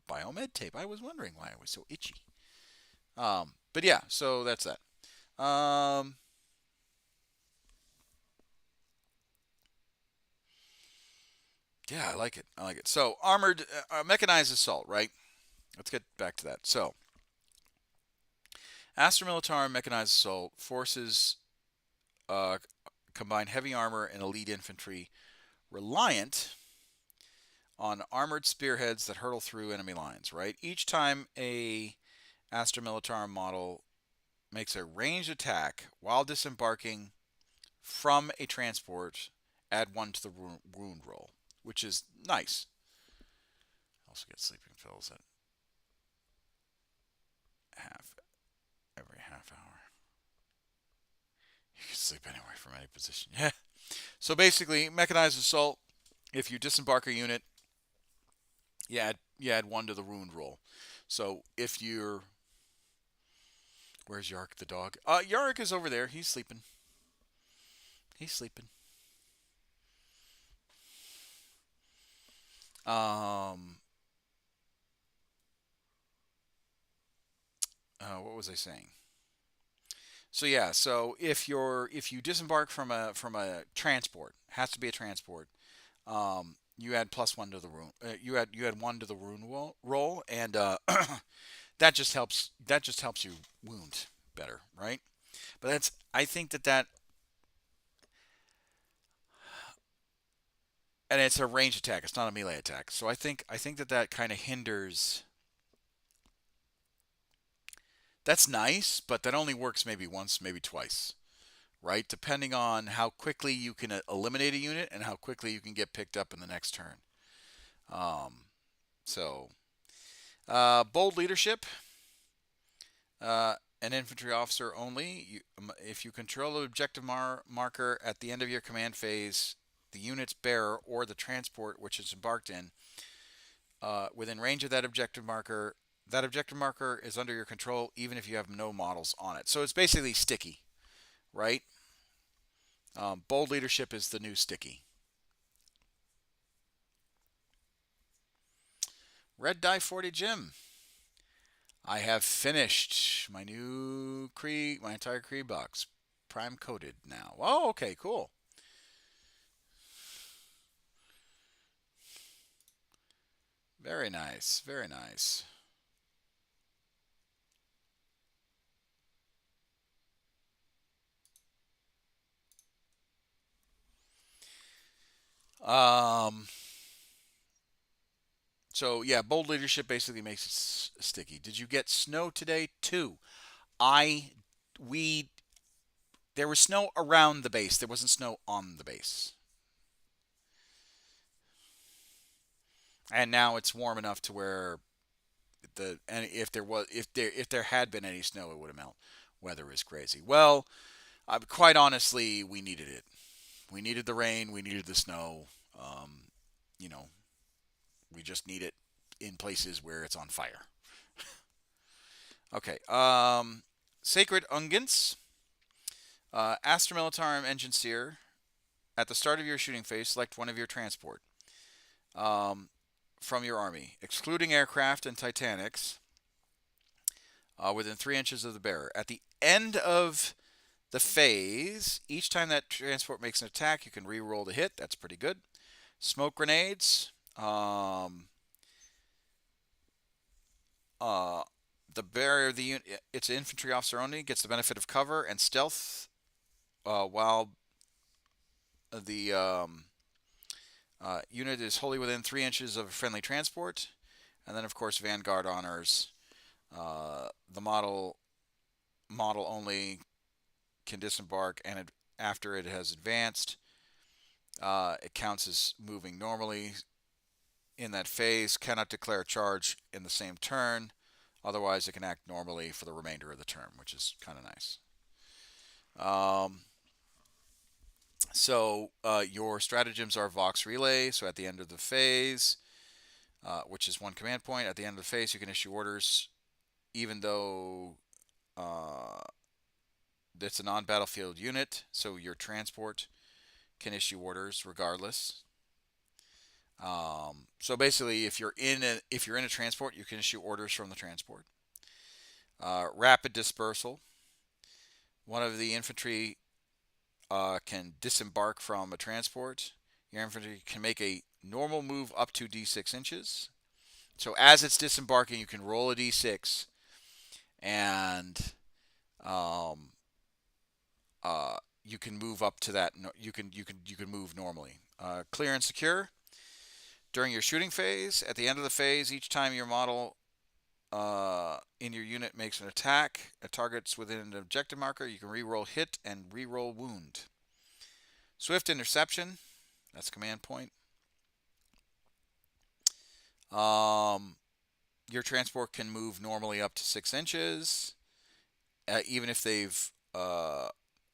biomed tape. I was wondering why I was so itchy. But yeah, so that's that. Um, yeah, I like it. I like it. So armored, mechanized assault, right? Let's get back to that. So Astra Militarum mechanized assault forces uh, combine heavy armor and elite infantry, reliant on armored spearheads that hurtle through enemy lines. Right. Each time a Astra Militarum model makes a ranged attack while disembarking from a transport, add one to the wound roll, which is nice. Also get sleeping pills at every half hour. You can sleep anywhere from any position. Yeah. So basically, mechanized assault. If you disembark a unit, you add one to the wound roll. So if you're, where's Yark the dog? Yark is over there. He's sleeping. He's sleeping. Um, what was I saying? So yeah, so if you disembark from a transport, has to be a transport. You add +1 to the room. You add one to the wound roll, and that just helps you wound better, right? But that's I think that and it's a range attack. It's not a melee attack. So I think that kind of hinders. That's nice, but that only works maybe once, maybe twice, right? Depending on how quickly you can eliminate a unit and how quickly you can get picked up in the next turn. Um, so, bold leadership. An infantry officer only. If you control the objective marker at the end of your command phase, the unit's bearer or the transport which it's embarked in, within range of that objective marker is under your control, even if you have no models on it. So it's basically sticky, right? Bold leadership is the new sticky. Red Die 40 Gym. I have finished my new Kree, my entire Kree box, prime coated now. Oh, okay, cool. Very nice, very nice. Um, so yeah, bold leadership basically makes it sticky. Did you get snow today too? I we There was snow around the base. There wasn't snow on the base. And now it's warm enough to where and if there had been any snow, it would have melted. Weather is crazy. Well, quite honestly, we needed it. We needed the rain. We needed the snow. Um, you know, we just need it in places where it's on fire. Okay. Sacred Ungans. Astra Militarum Engine Seer. At the start of your shooting phase, select one of your transport um, from your army, excluding aircraft and Titanics, within 3 inches of the bearer. At the end of the phase, each time that transport makes an attack, you can re-roll the hit. That's pretty good. Smoke grenades. Uh, the bearer of the unit, it's an infantry officer only, gets the benefit of cover and stealth while the unit is wholly within 3 inches of a friendly transport. And then, of course, Vanguard honors. The model only can disembark, and after it has advanced, it counts as moving normally in that phase. Cannot declare a charge in the same turn. Otherwise, it can act normally for the remainder of the term, which is kind of nice. So your stratagems are Vox Relay. So at the end of the phase, which is one command point, at the end of the phase, you can issue orders, even though it's a non-battlefield unit. So your transport can issue orders regardless. So basically, if you're in a transport, you can issue orders from the transport. Rapid dispersal. One of the infantry can disembark from a transport. Your infantry can make a normal move up to d6 inches. So as it's disembarking, you can roll a d6, and um, you can move up to that. You can move normally. Clear and secure. During your shooting phase, at the end of the phase, each time your model in your unit makes an attack, a target's within an objective marker, you can re-roll hit and re-roll wound. Swift interception, that's command point. Your transport can move normally up to 6 inches, even if they've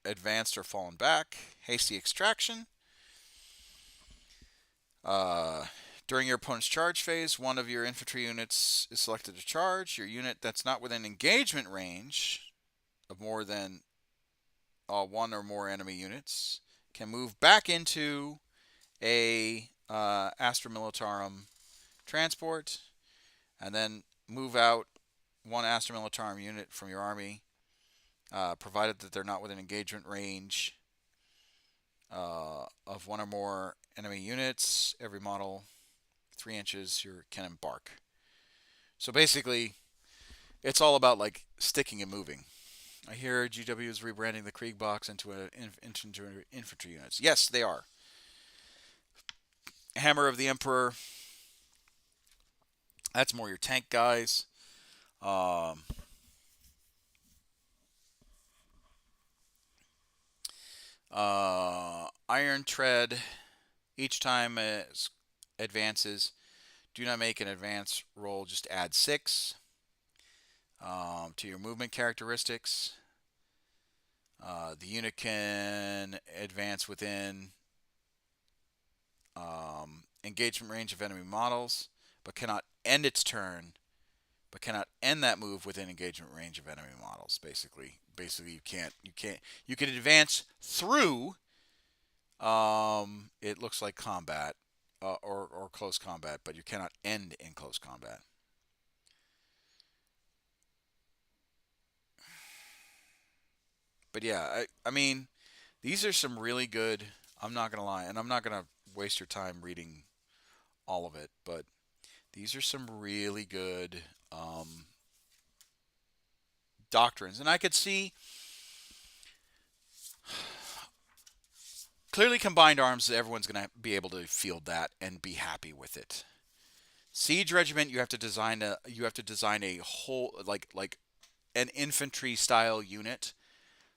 advanced or fallen back. Hasty extraction. Uh, During your opponent's charge phase, one of your infantry units is selected to charge. Your unit that's not within engagement range of more than one or more enemy units can move back into a Astra Militarum transport, and then move out one Astra Militarum unit from your army, provided that they're not within engagement range of one or more enemy units. Every model 3 inches you can embark. So basically, it's all about like sticking and moving. I hear GW is rebranding the Krieg box into infantry units. Yes, they are. Hammer of the Emperor. That's more your tank guys. Um, Iron Tread. Each time it advances, do not make an advance roll. Just add 6 to your movement characteristics. The unit can advance within engagement range of enemy models, but cannot end its turn, but cannot end that move within engagement range of enemy models. Basically, you can advance through. It looks like combat, or close combat, but you cannot end in close combat. But yeah, I mean, these are some really good. I'm not gonna lie, and I'm not gonna waste your time reading all of it, but these are some really good doctrines, and I could see clearly combined arms. Everyone's gonna be able to field that and be happy with it. Siege regiment, you have to design a whole like an infantry style unit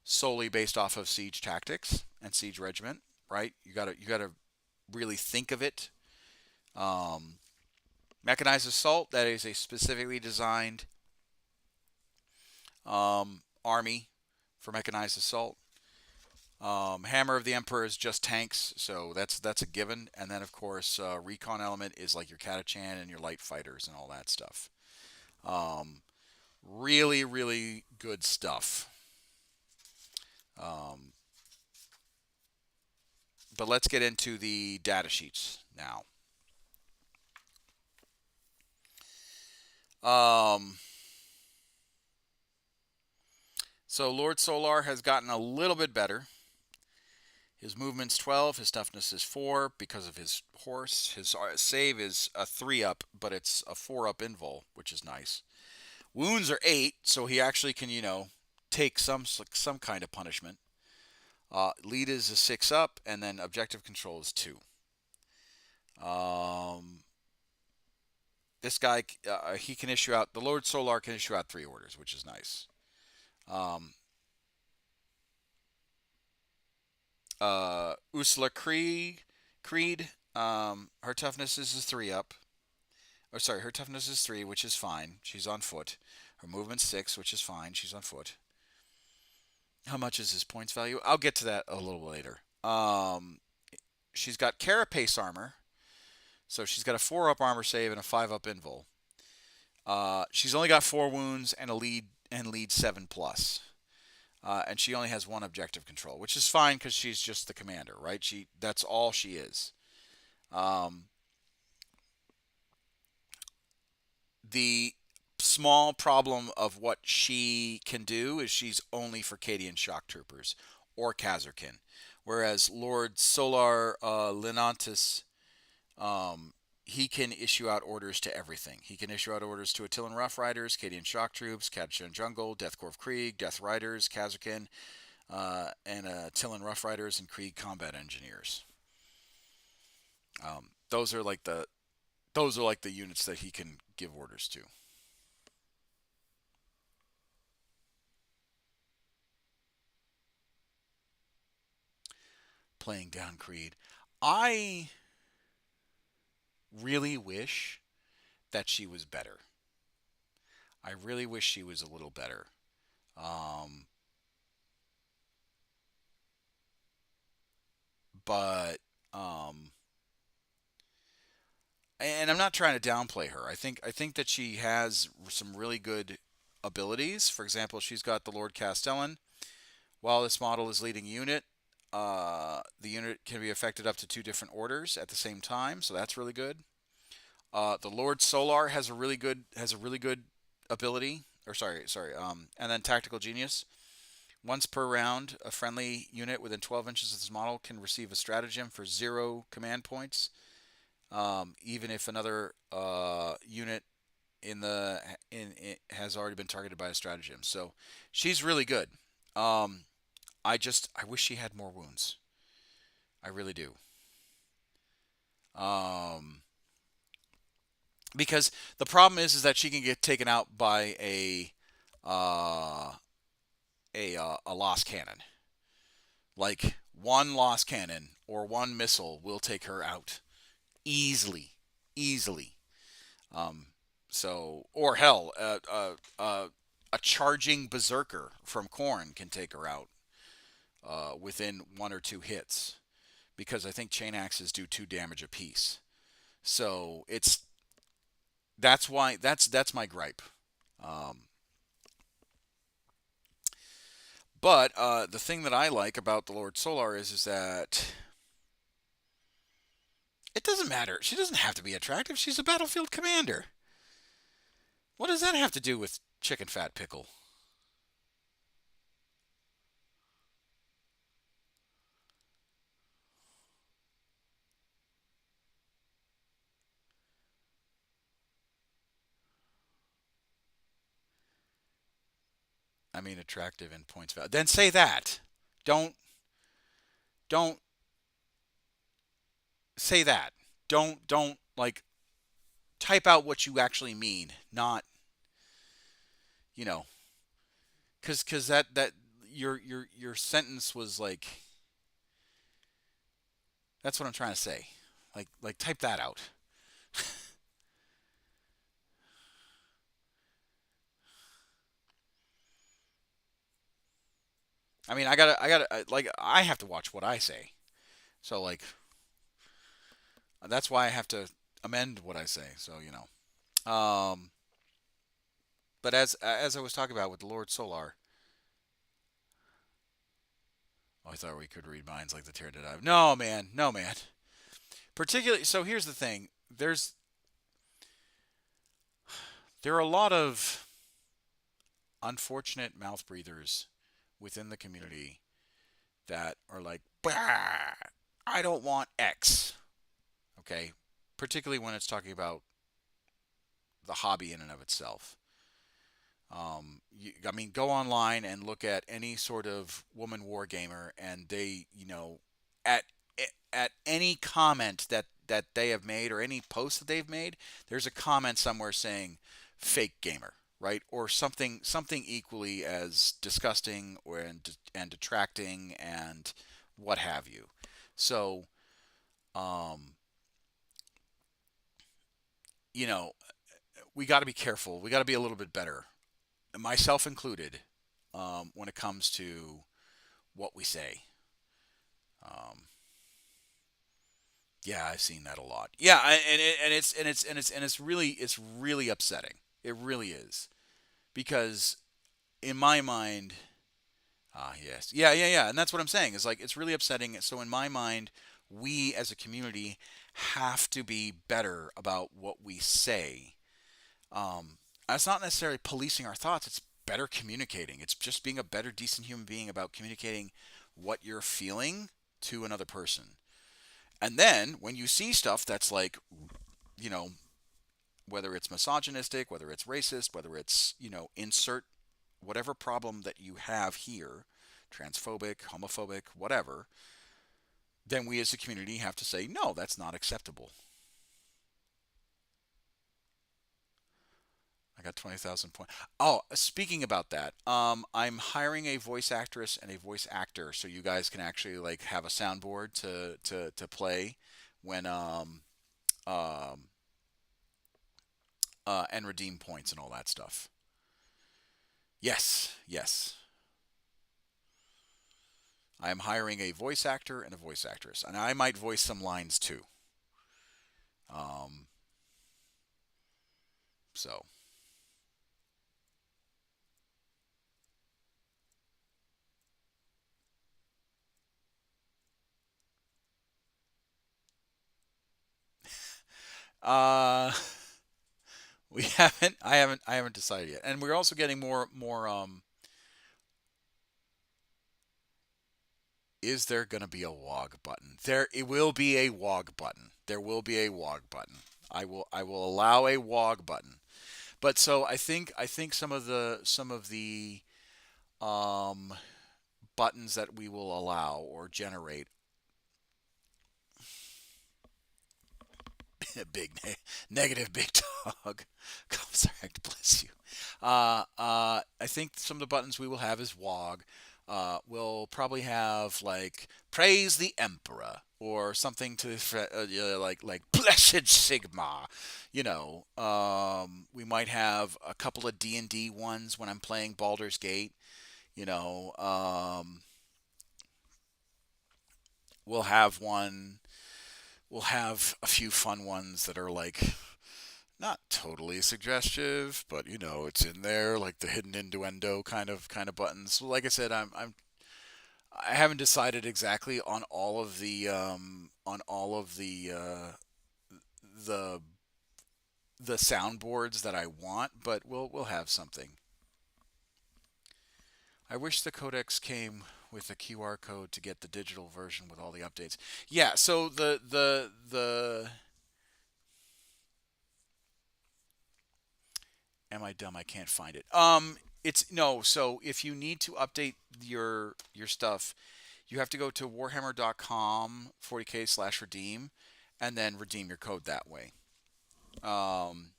solely based off of siege tactics and siege regiment, right? You gotta really think of it. Um, Mechanized assault, that is a specifically designed army for mechanized assault. Hammer of the Emperor is just tanks, so that's a given. And then of course, recon element is like your Catachan and your light fighters and all that stuff. Um, Really, really good stuff. Um, but let's get into the data sheets now. Um, so Lord Solar has gotten a little bit better. His movement's 12, his toughness is 4 because of his horse. His save is a 3 up, but it's a 4 up invul, which is nice. Wounds are 8, so he actually can, take some kind of punishment. Lead is a 6 up, and then objective control is 2. Um, this guy, he can issue out, the Lord Solar can issue out 3 orders, which is nice. Um, Ursula Creed, her toughness is a 3 up. Or sorry, her toughness is 3, which is fine. She's on foot. Her movement's 6, which is fine. She's on foot. How much is his points value? I'll get to that a little later. She's got Carapace armor, so she's got a 4 up armor save and a 5 up invul. She's only got 4 wounds and a lead 7 plus. And she only has 1 objective control, which is fine because she's just the commander, right? That's all she is. The small problem of what she can do is she's only for Cadian shock troopers or Kazarkin, whereas Lord Solar Linantis, he can issue out orders to everything. He can issue out orders to Attilan Rough Riders, Cadian shock troops, Catachan Jungle, Death Corps of Krieg, Death Riders, Kazarkin, and Attilan Rough Riders and Krieg combat engineers. Those are like the units that he can give orders to. Playing down Creed. I really wish that she was better. I really wish she was a little better. Um, but and I'm not trying to downplay her. I think that she has some really good abilities. For example, she's got the Lord Castellan. While this model is leading a unit, the unit can be affected up to two different orders at the same time, so that's really good. The Lord Solar has a really good ability, or sorry, and then Tactical Genius. Once per round, a friendly unit within 12 inches of this model can receive a stratagem for 0 command points, even if another unit in has already been targeted by a stratagem. So she's really good. Um, I wish she had more wounds. I really do. Um, because the problem is that she can get taken out by uh, a lost cannon. Like one lost cannon or one missile will take her out easily, easily. Um, or hell, a charging berserker from Khorne can take her out within one or two hits because I think chain axes do 2 damage apiece. So that's my gripe. Um, but the thing that I like about the Lord Solar is that it doesn't matter. She doesn't have to be attractive. She's a battlefield commander. What does that have to do with chicken fat pickle? I mean, attractive in points value. Then say that. Don't don't say that. Don't like type out what you actually mean, not you know, because that your sentence was like that's what I'm trying to say. Like type that out. I mean, like I have to watch what I say. So like that's why I have to amend what I say. So but as I was talking about with the Lord Solar, oh, I thought we could read minds like the Pterodactyl. No, man, no, man. Particularly, so here's the thing. There are a lot of unfortunate mouth breathers within the community that are like, bah, I don't want X. Okay, particularly when it's talking about the hobby in and of itself. I mean, go online and look at any sort of woman war gamer, and they, at at any comment that they have made or any post that they've made, there's a comment somewhere saying "fake gamer," right, or something equally as disgusting and detracting and what have you. So, um, you know, we got to be careful. We got to be a little bit better, myself included, when it comes to what we say. Um, yeah, I've seen that a lot. Yeah, and it's really upsetting. It really is because in my mind, yes, yeah, and that's what I'm saying. Is like it's really upsetting. So in my mind, we as a community have to be better about what we say. Um, that's not necessarily policing our thoughts. It's better communicating. It's just being a better, decent human being about communicating what you're feeling to another person. And then when you see stuff that's like, you know, whether it's misogynistic, whether it's racist, whether it's, insert whatever problem that you have here, transphobic, homophobic, whatever, then we as a community have to say, no, that's not acceptable. I got 20,000 points. Oh, speaking about that, I'm hiring a voice actress and a voice actor, so you guys can actually like have a soundboard to play when um and redeem points and all that stuff. Yes, yes. I am hiring a voice actor and a voice actress, and I might voice some lines too. Um, So, uh, we haven't. I haven't decided yet. And we're also getting more. Is there going to be a WOG button? There, it will be a WOG button. There will be a WOG button. I will allow a WOG button. But so I think some of the um, buttons that we will allow or generate big negative big dog. Commissar Hecht, bless you. I think some of the buttons we will have is WOG. We'll probably have like praise the emperor or something to like blessed Sigma. We might have a couple of D&D ones when I'm playing Baldur's Gate. You know, we'll have one. We'll have a few fun ones that are like not totally suggestive, but it's in there, like the hidden innuendo kind of buttons. So like I said, I haven't decided exactly on all of the the soundboards that I want, but we'll have something. I wish the codex came with a QR code to get the digital version with all the updates. Yeah, so the am I dumb? I can't find it. It's no. So if you need to update your stuff, you have to go to warhammer.com 40k/redeem, and then redeem your code that way. Um,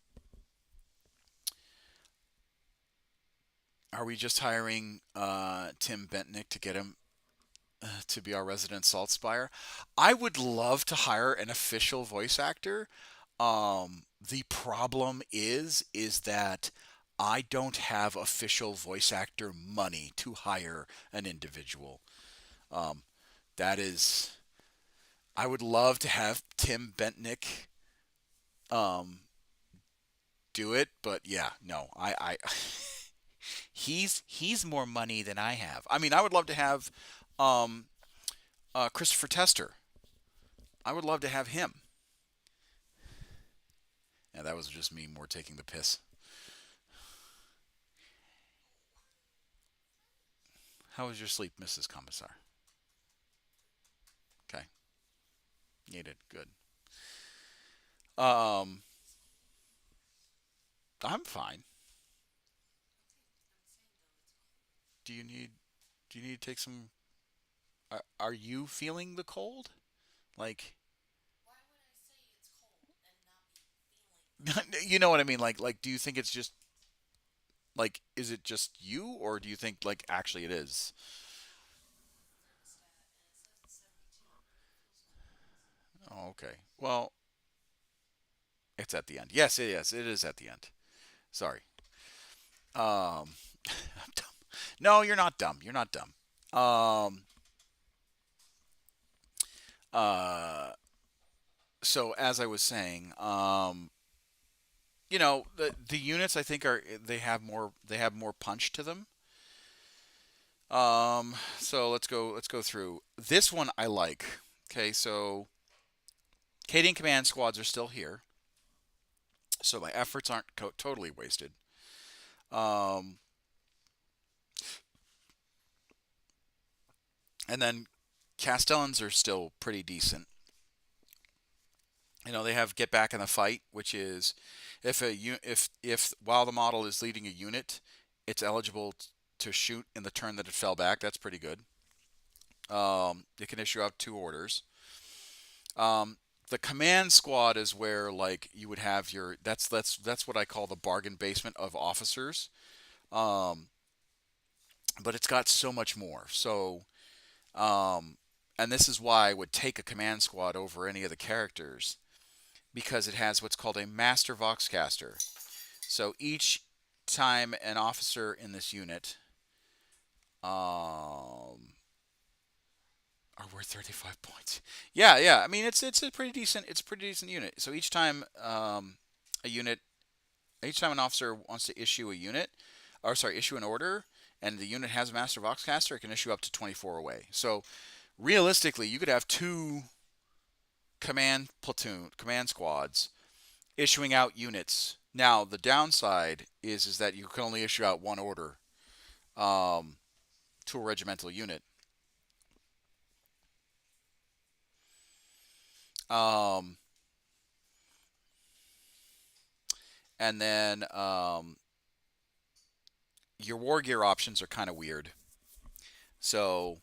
are we just hiring Tim Bentnick to get him to be our resident Salt Spire? I would love to hire an official voice actor. The problem is that I don't have official voice actor money to hire an individual. Um, that is, I would love to have Tim Bentnick um, do it, but yeah, no, he's more money than I have. I mean, I would love to have um, Christopher Tester. I would love to have him. Yeah, that was just me more taking the piss. How was your sleep, Mrs. Commissar? Okay, needed good. Um, I'm fine. Do you need do you need to take some? Are you feeling the cold? Like, you know what I mean? Like, do you think it's just like, is it just you, or do you think like actually it is? Oh, okay. Well, it's at the end. Yes, it is at the end. Sorry. I'm dumb. No, you're not dumb. You're not dumb. Um, uh, so as I was saying, the units I think are they have more punch to them. So let's go through this one. I like. Okay, so Cadian command squads are still here, so my efforts aren't totally wasted. Um, and then Castellans are still pretty decent. They have get back in the fight, which is if while the model is leading a unit, it's eligible to shoot in the turn that it fell back. That's pretty good. It can issue out two orders. Um, the command squad is where like you would have your that's what I call the bargain basement of officers. Um, but it's got so much more. So and this is why I would take a command squad over any of the characters because it has what's called a master voxcaster. So each time an officer in this unit are worth 35 points. Yeah. I mean, it's a pretty decent unit. So each time a unit Each time an officer wants to issue a unit, or sorry, issue an order, and the unit has a Master Voxcaster, it can issue up to 24 away. So realistically, you could have two command squads issuing out units. Now the downside is that you can only issue out one order to a regimental unit. Um, and then your war gear options are kind of weird. So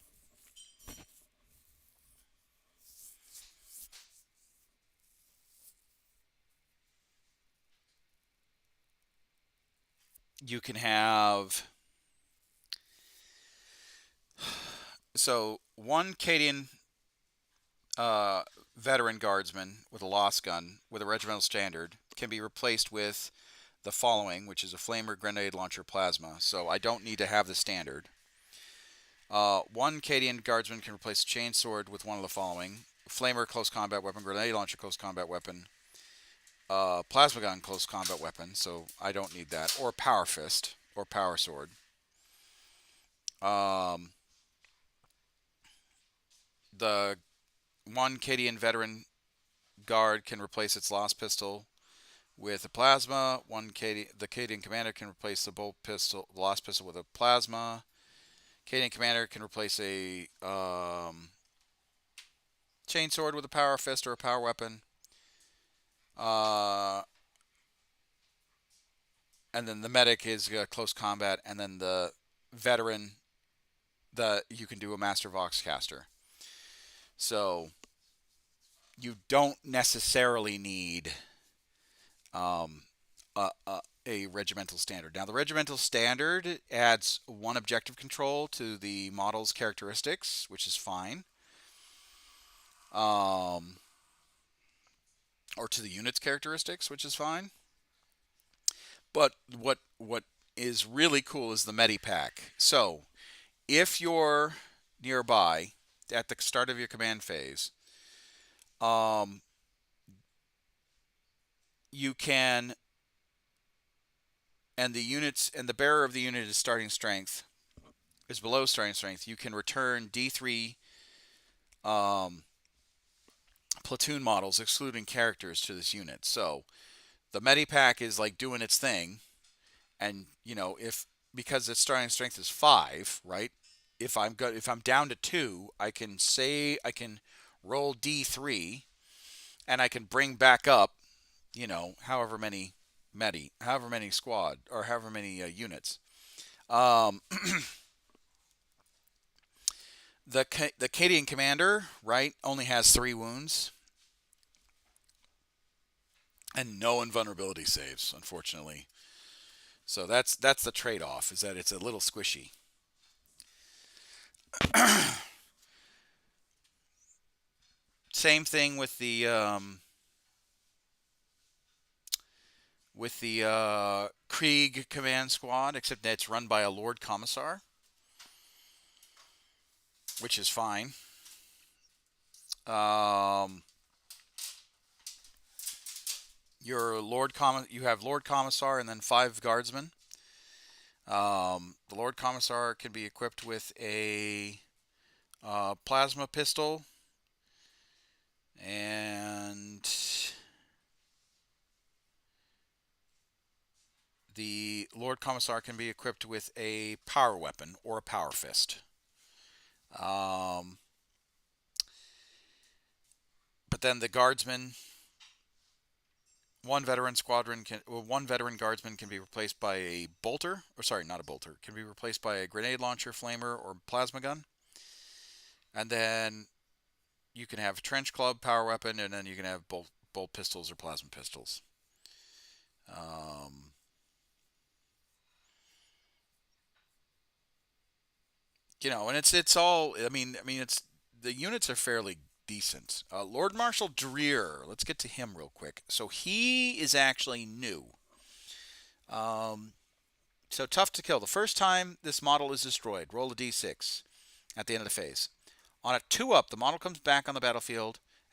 you can have one Cadian veteran guardsman with a lost gun with a regimental standard can be replaced with the following, which is a flamer, grenade launcher, plasma. So I don't need to have the standard. One Cadian guardsman can replace a chainsword with one of the following: flamer, close combat weapon; grenade launcher, close combat weapon; plasma gun, close combat weapon. So I don't need that. Or power fist or power sword. Um, the one Cadian veteran guard can replace its lost pistol with a plasma. The Cadian commander can replace the lost pistol with a plasma. Cadian commander can replace a chainsword with a power fist or a power weapon. And then the medic is close combat, and then the veteran, you can do a Master Voxcaster. So you don't necessarily need a regimental standard. Now, the regimental standard adds one objective control to the model's characteristics, which is fine. Or to the unit's characteristics, which is fine. But what is really cool is the Medipack. So, if you're nearby at the start of your command phase, you can, and the bearer of the unit is below starting strength, you can return D3 platoon models excluding characters to this unit. So the Medipack is like doing its thing, and if, because its starting strength is 5, right? If I'm down to 2, I can roll D3, and I can bring back up, however many squad, or however many units. The Cadian commander, right, only has 3 wounds and no invulnerability saves, unfortunately. So that's the trade-off, is that it's a little squishy. Same thing with the Krieg command squad, except that it's run by a Lord Commissar, which is fine. You have Lord Commissar and then 5 guardsmen. The Lord Commissar can be equipped with a plasma pistol, and the Lord Commissar can be equipped with a power weapon or a power fist. But then the guardsmen, one veteran guardsman can be replaced by a bolter, or sorry, not a bolter, can be replaced by a grenade launcher, flamer, or plasma gun. And then you can have trench club, power weapon, and then you can have bolt pistols or plasma pistols. And it's all. I mean, it's, the units are fairly decent. Lord Marshal Dreer. Let's get to him real quick. So he is actually new. So tough to kill. The first time this model is destroyed, roll a d6 at the end of the phase. On a 2-up, the model comes back on the battlefield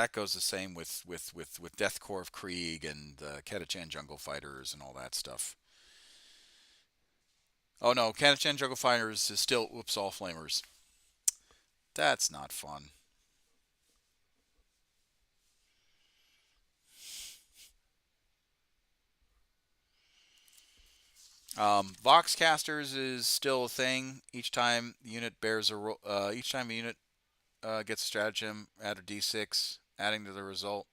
that goes the same with Death Corps of Krieg and the Ketachan Jungle Fighters and all that stuff. Oh no, Ketachan Jungle Fighters is still whoops all flamers. That's not fun. Voxcasters is still a thing. Each time the unit bears a each time a unit gets a stratagem, add a d6, adding to the result.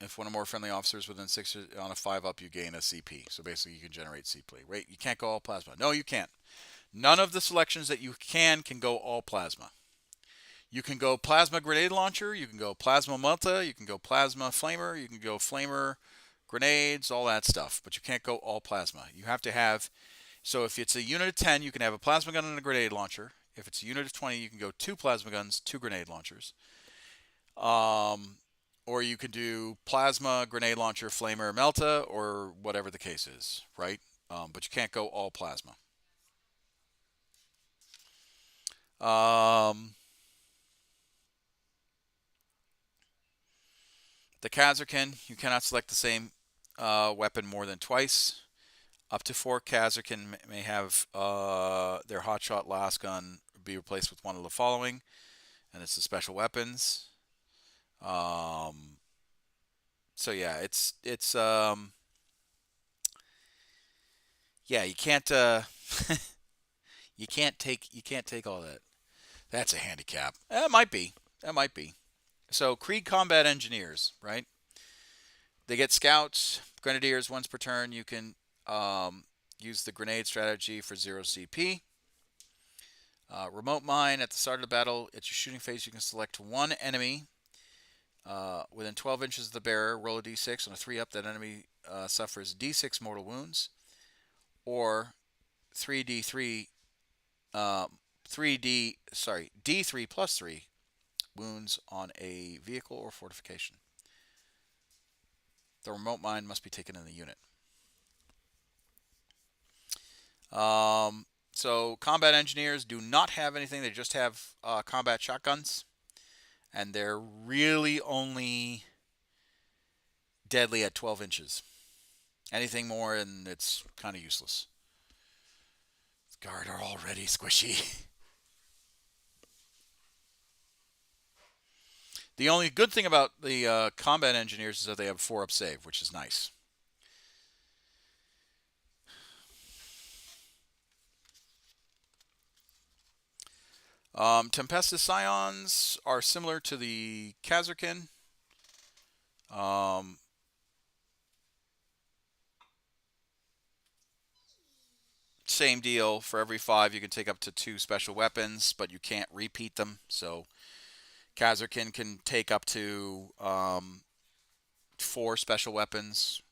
If one or more friendly officers within 6 on a 5 up, you gain a CP. So basically, you can generate CP. Right? You can't go all plasma. No, you can't. None of the selections that you can go all plasma. You can go plasma grenade launcher. You can go plasma multa. You can go plasma flamer. You can go flamer grenades, all that stuff. But you can't go all plasma. You have to have. So if it's a unit of 10, you can have a plasma gun and a grenade launcher. If it's a unit of 20, you can go 2 plasma guns, 2 grenade launchers. Or you could do plasma, grenade launcher, flamer, melta, or whatever the case is, right? But you can't go all plasma. The Kazarkin, you cannot select the same weapon more than twice. Up to 4 Kazarkin may have their hotshot last gun be replaced with one of the following, and it's the special weapons. So yeah, it's yeah, you can't you can't take all that. That's a handicap. That might be. That might be. So Krieg combat engineers, right? They get scouts, grenadiers once per turn. You can use the grenade strategy for 0 CP. Remote mine at the start of the battle. It's your shooting phase. You can select one enemy within 12 inches of the bearer. Roll a d6 on a 3 up. That enemy suffers d6 mortal wounds, or 3d3 d3 plus 3 wounds on a vehicle or fortification. The remote mine must be taken in the unit. So combat engineers do not have anything. They just have combat shotguns, and they're really only deadly at 12 inches. Anything more, and it's kind of useless. The guard are already squishy. The only good thing about the combat engineers is that they have a 4-up save, which is nice. Tempestus Scions are similar to the Kazarkin. Same deal. For every 5, you can take up to 2 special weapons, but you can't repeat them. So Kazarkin can take up to 4 special weapons.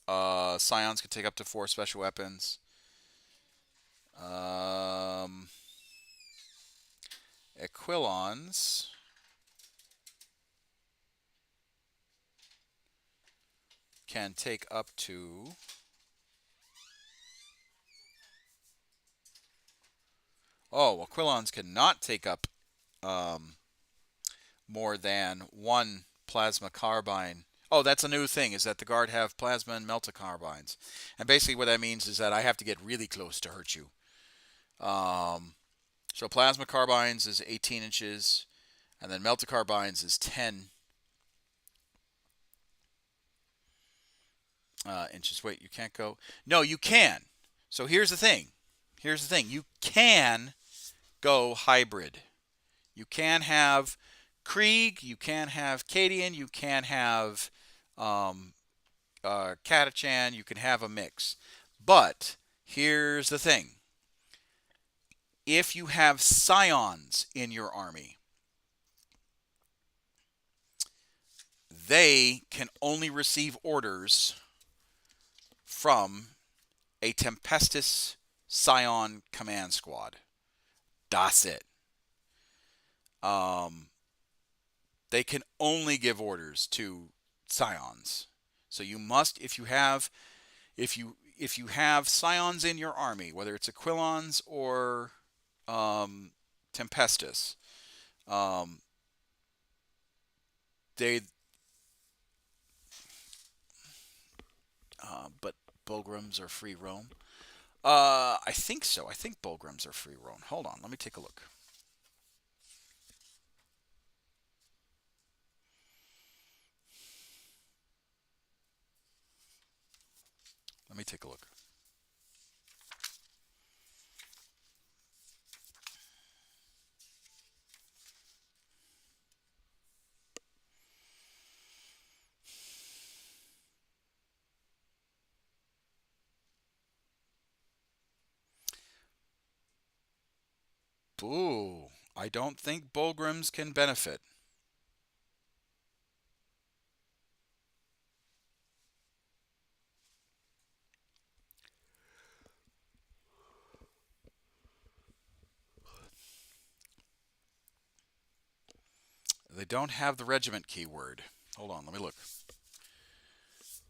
Scions can take up to 4 special weapons. Aquilons can take up to Aquilons cannot take up more than 1 plasma carbine. Oh, that's a new thing, is that the guard have plasma and melta carbines. And basically what that means is that I have to get really close to hurt you. So plasma carbines is 18 inches, and then melta carbines is 10 inches. Wait, you can't go? No, you can. So here's the thing. You can go hybrid. You can have Krieg, you can have Cadian, you can have Catachan, you can have a mix. But here's the thing. If you have Scions in your army, they can only receive orders from a Tempestus Scion command squad. That's it. They can only give orders to Scions. So you must, if you have Scions in your army, whether it's Aquilons or Tempestus, Um, they, but Bulgrams are free roam. I think so. I think Bulgrams are free roam. Hold on, let me take a look. Let me take a look. Ooh, I don't think Bulgrams can benefit. They don't have the regiment keyword. Hold on, let me look.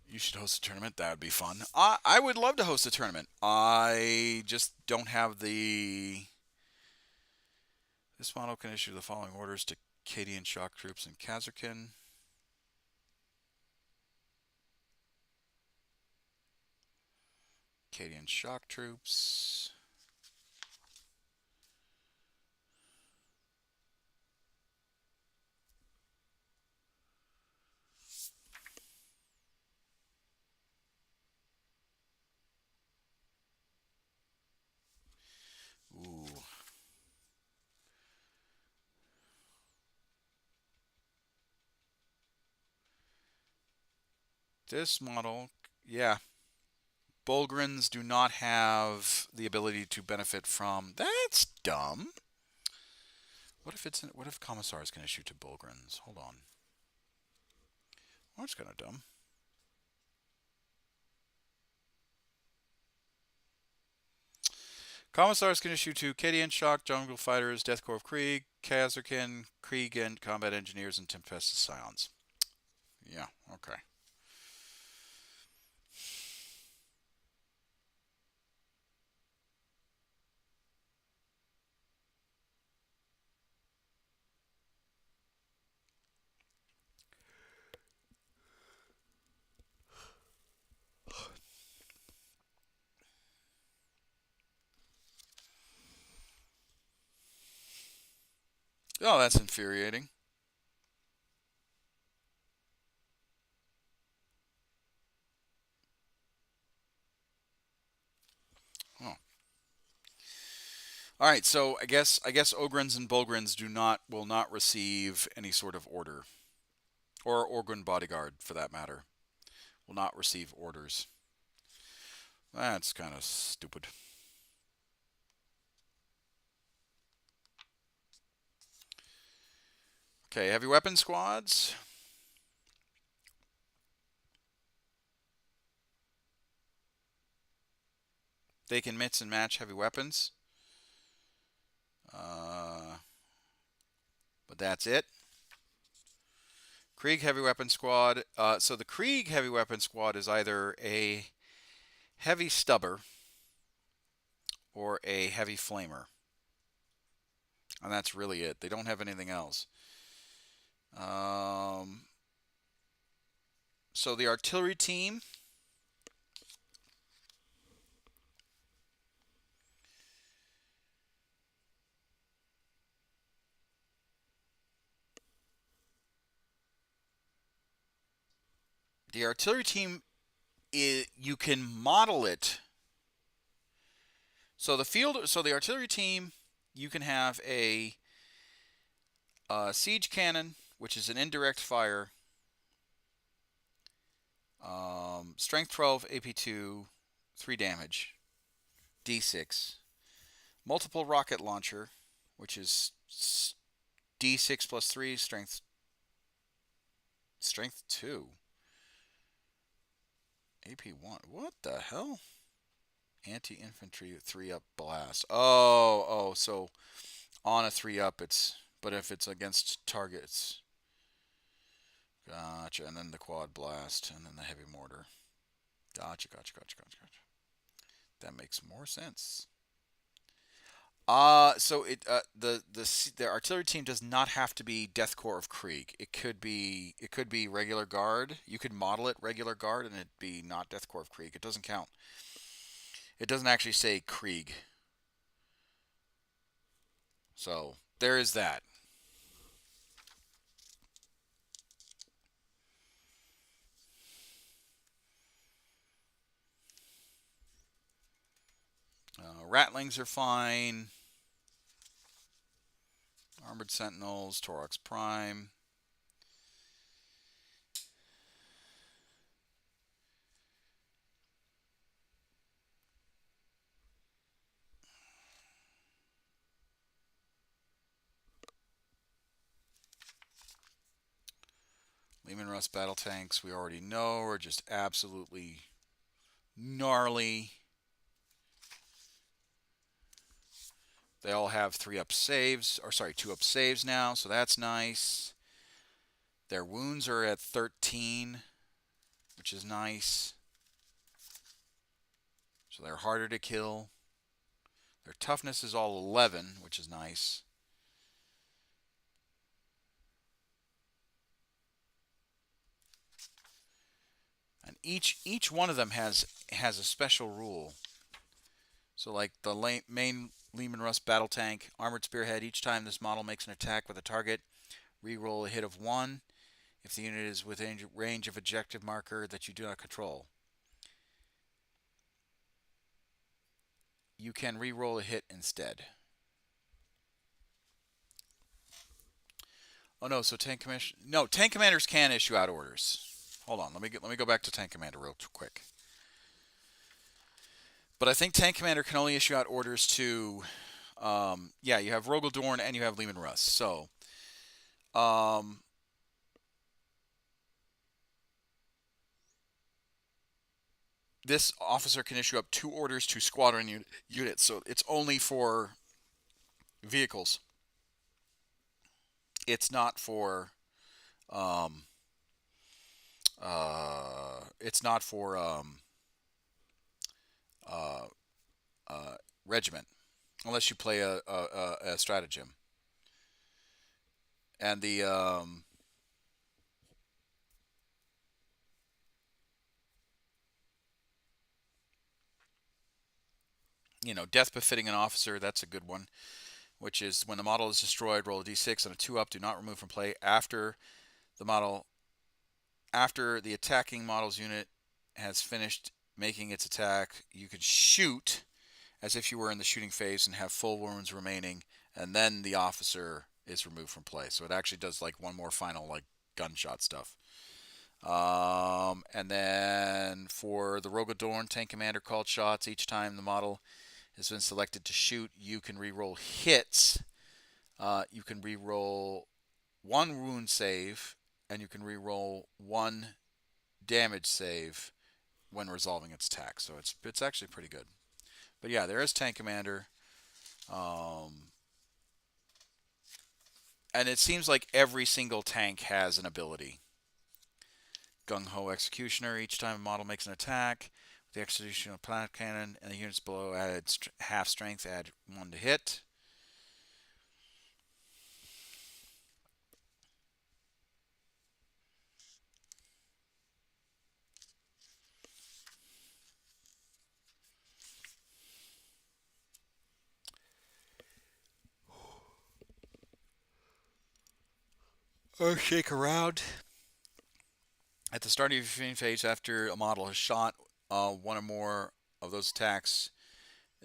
You should host a tournament. That would be fun. I would love to host a tournament. I just don't have the. This model can issue the following orders to Cadian shock troops in Kazarkin. Cadian shock troops. Ooh. This model, yeah. Bulgrins do not have the ability to benefit from. That's dumb. What if Commissars can issue to Bulgrins? Hold on. That's kind of dumb. Commissars can issue to Cadian Shock, Jungle Fighters, Death Corps of Krieg, Kazarkin, Krieg, and Combat Engineers, and Tempestus Scions. Yeah, okay. Oh, that's infuriating. Oh. All right, so I guess Ogrins and Bulgrins will not receive any sort of order, or Orgrin bodyguard for that matter, will not receive orders. That's kind of stupid. Okay, heavy weapon squads. They can mix and match heavy weapons. Uh, but that's it. Krieg Heavy Weapon Squad. So the Krieg Heavy Weapon Squad is either a heavy stubber or a heavy flamer. And that's really it. They don't have anything else. Um, so the artillery team. The artillery team, you can model it. So the artillery team, you can have a siege cannon, which is an indirect fire, strength 12, AP2, 3 damage, D6. Multiple rocket launcher, which is D6 plus 3, strength 2. AP1. What the hell? Anti-infantry 3 up blast. So on a 3 up but if it's against targets. Gotcha. And then the quad blast and then the heavy mortar. Gotcha. That makes more sense. So the artillery team does not have to be Death Corps of Krieg. It could be regular guard. You could model it regular guard and it'd be not Death Corps of Krieg. It doesn't count. It doesn't actually say Krieg. So there is that. Ratlings are fine. Armored Sentinels, Torox Prime. Lehman Russ battle tanks we already know are just absolutely gnarly. They all have 3-up saves, or sorry, 2-up saves now, so that's nice. Their wounds are at 13, which is nice. So they're harder to kill. Their toughness is all 11, which is nice. And each one of them has a special rule. So like the main Lehman Russ battle tank, armored spearhead, each time this model makes an attack with a target, reroll a hit of 1 if the unit is within range of objective marker that you do not control. You can reroll a hit instead. Oh no, so tank commanders can issue out orders. Hold on, let me go back to tank commander real quick. But I think tank commander can only issue out orders to yeah, you have Rogel Dorn and you have Lehman Russ. So um, this officer can issue up 2 orders to squadron units. So it's only for vehicles. It's not for um, it's not for uh, regiment unless you play a stratagem. And the death befitting an officer, that's a good one, which is when the model is destroyed, roll a d6 and a 2-up, do not remove from play the model after the attacking model's unit has finished making its attack. You could shoot as if you were in the shooting phase and have full wounds remaining, and then the officer is removed from play. So it actually does like one more final like gunshot stuff. And then for the Rogue Adorn tank commander called shots, each time the model has been selected to shoot, you can reroll hits. You can reroll 1 wound save, and you can reroll 1 damage save when resolving its attack. So it's actually pretty good. But yeah, there is tank commander, and it seems like every single tank has an ability. Gung Ho Executioner. Each time a model makes an attack, the executioner planet cannon and the units below added half strength, add 1 to hit. Oh, shake around. At the start of your shooting phase, after a model has shot 1 or more of those attacks,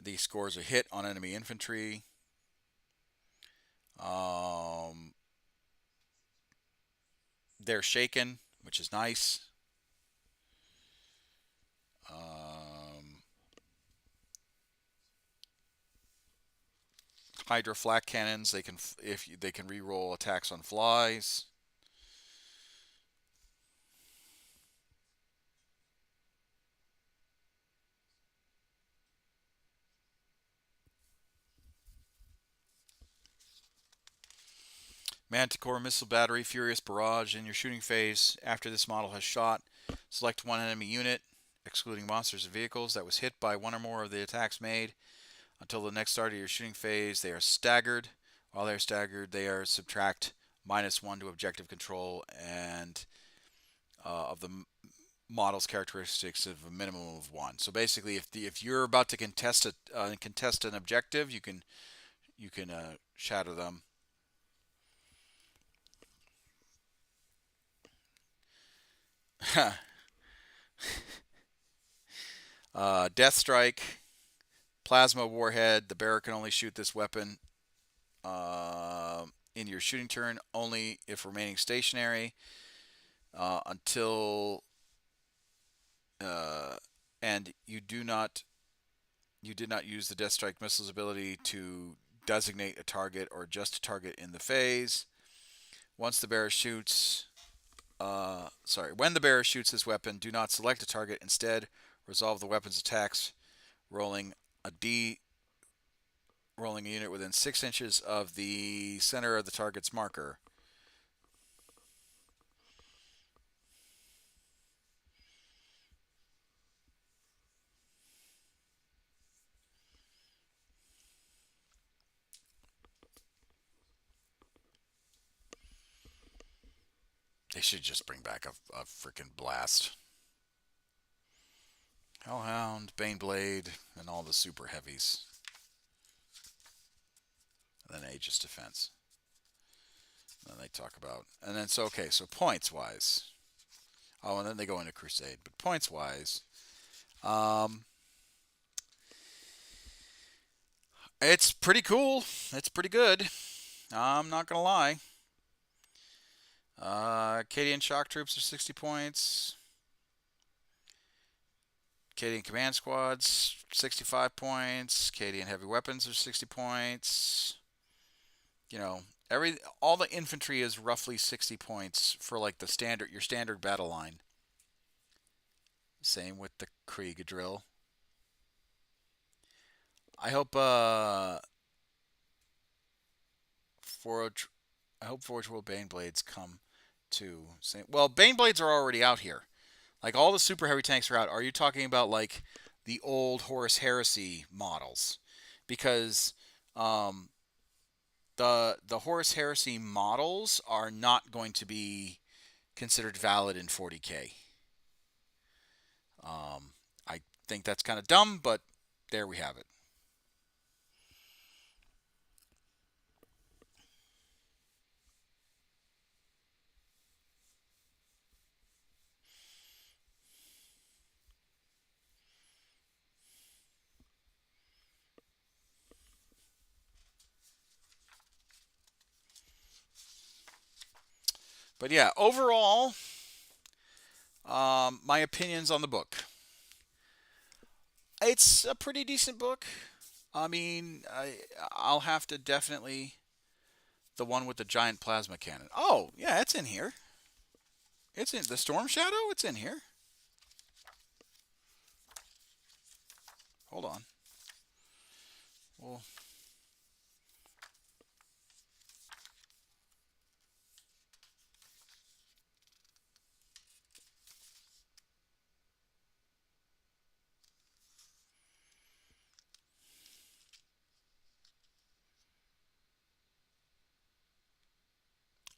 the scores a hit on enemy infantry. They're shaken, which is nice. Hydra flak cannons, they can reroll attacks on flies. Manticore Missile Battery, Furious Barrage. In your shooting phase, after this model has shot, select 1 enemy unit, excluding monsters and vehicles, that was hit by 1 or more of the attacks made. Until the next start of your shooting phase, they are staggered. While they are staggered, they are subtract -1 to objective control and of the model's characteristics of a minimum of 1. So basically, if you're about to contest an objective, you can shatter them. Death Strike, Plasma Warhead. The bearer can only shoot this weapon in your shooting turn, only if remaining stationary until and you did not use the Death Strike missile's ability to designate a target or adjust a target in the phase. Once the bearer shoots, when the bearer shoots this weapon, do not select a target. Instead, resolve the weapon's attacks, rolling a unit within 6 inches of the center of the target's marker. They should just bring back a freaking blast. Hellhound, Baneblade, and all the super heavies. And then Aegis Defense. And then they talk about, and then so points wise. Oh, and then they go into Crusade. But points wise, it's pretty cool. It's pretty good. I'm not gonna lie. Cadian shock troops are 60 points. Cadian command squads 65 points. Cadian heavy weapons are 60 points. You know, all the infantry is roughly 60 points for like your standard battle line. Same with the Krieg drill. I hope Forge World Baneblades come too. Well, Baneblades are already out here. Like all the super heavy tanks are out. Are you talking about like the old Horus Heresy models? Because the Horus Heresy models are not going to be considered valid in 40K. I think that's kind of dumb, but there we have it. But yeah, overall, my opinions on the book. It's a pretty decent book. I mean, I'll have to definitely the one with the giant plasma cannon. Oh, yeah, it's in here. It's in the Storm Shadow. It's in here. Hold on. Well,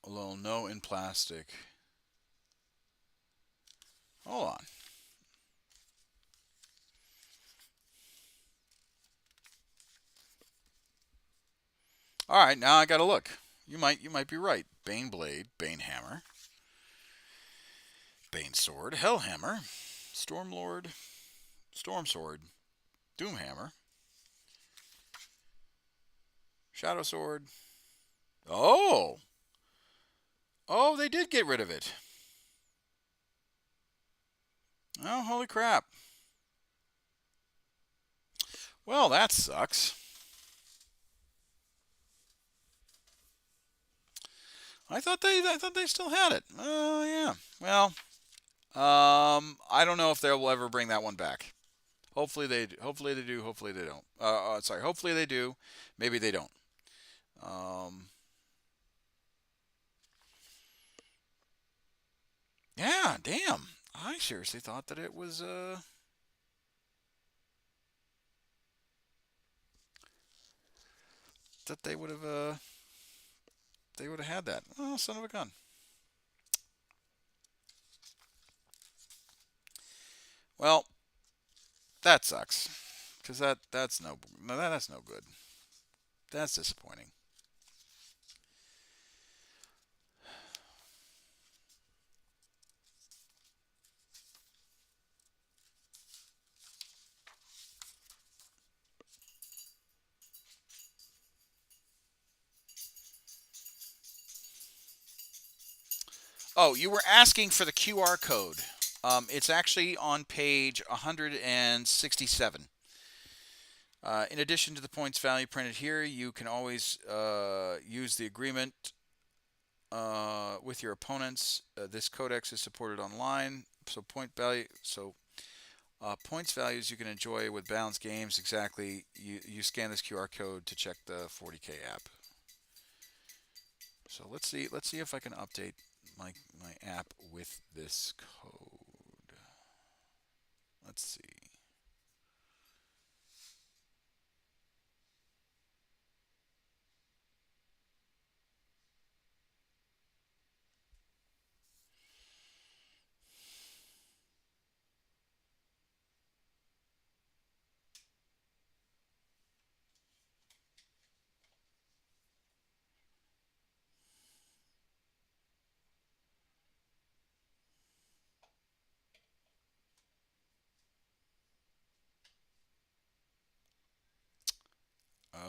a little no in plastic. Hold on. All right, now I got to look. You might be right. Bane Blade, Bane Hammer, Bane Sword, Hellhammer, Storm Lord, Storm Sword, Doom Hammer, Shadow Sword. Oh, they did get rid of it. Oh, holy crap. Well, that sucks. I thought they still had it. Oh yeah. Well, I don't know if they will ever bring that one back. Hopefully they do. Hopefully they do. Hopefully they don't. Sorry. Hopefully they do. Maybe they don't. Yeah. Damn. I seriously thought that it was. that they would have had that. Oh, son of a gun. Well, that sucks because that's no good. That's disappointing. Oh, you were asking for the QR code. It's actually on page 167. In addition to the points value printed here, you can always use the agreement with your opponents. This codex is supported online, so points values you can enjoy with balanced games. Exactly, you scan this QR code to check the 40K app. So let's see if I can update my app with this code. Let's see.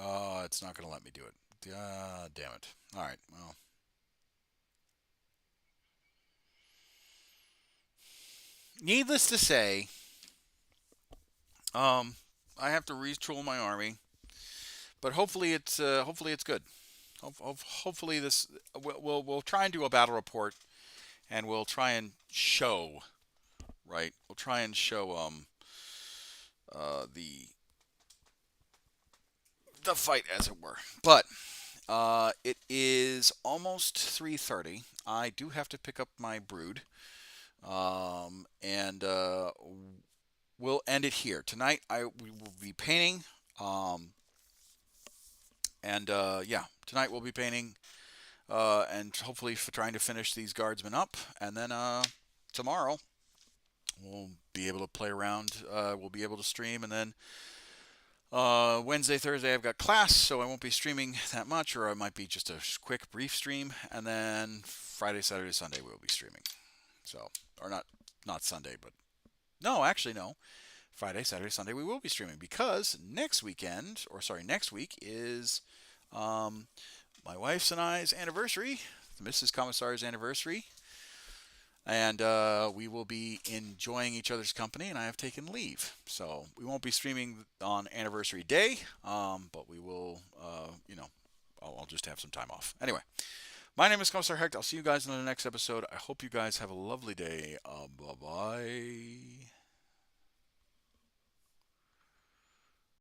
Oh, it's not going to let me do it. Damn it. All right. Well, needless to say, um, I have to retool my army, but hopefully it's good. Hopefully this we'll try and do a battle report, and we'll try and show right. We'll try and show the fight as it were. But it is almost 3:30. I do have to pick up my brood, and we'll end it here tonight. We will be painting, um, and yeah, tonight we'll be painting, and hopefully trying to finish these guardsmen up, and then tomorrow we'll be able to play around. We'll be able to stream, and then Wednesday, Thursday, I've got class, so I won't be streaming that much, or it might be just a quick, brief stream. And then Friday, Saturday, Sunday, we'll be streaming. So, or not Sunday, but no, actually, no. Friday, Saturday, Sunday, we will be streaming because next weekend, or sorry, next week is um, my wife's and I's anniversary, Mrs. Commissar's anniversary, and we will be enjoying each other's company. And I have taken leave, so we won't be streaming on anniversary day, but we will, I'll just have some time off. Anyway, my name is Commissar Hecht. I'll see you guys in the next episode. I hope you guys have a lovely day. Bye bye.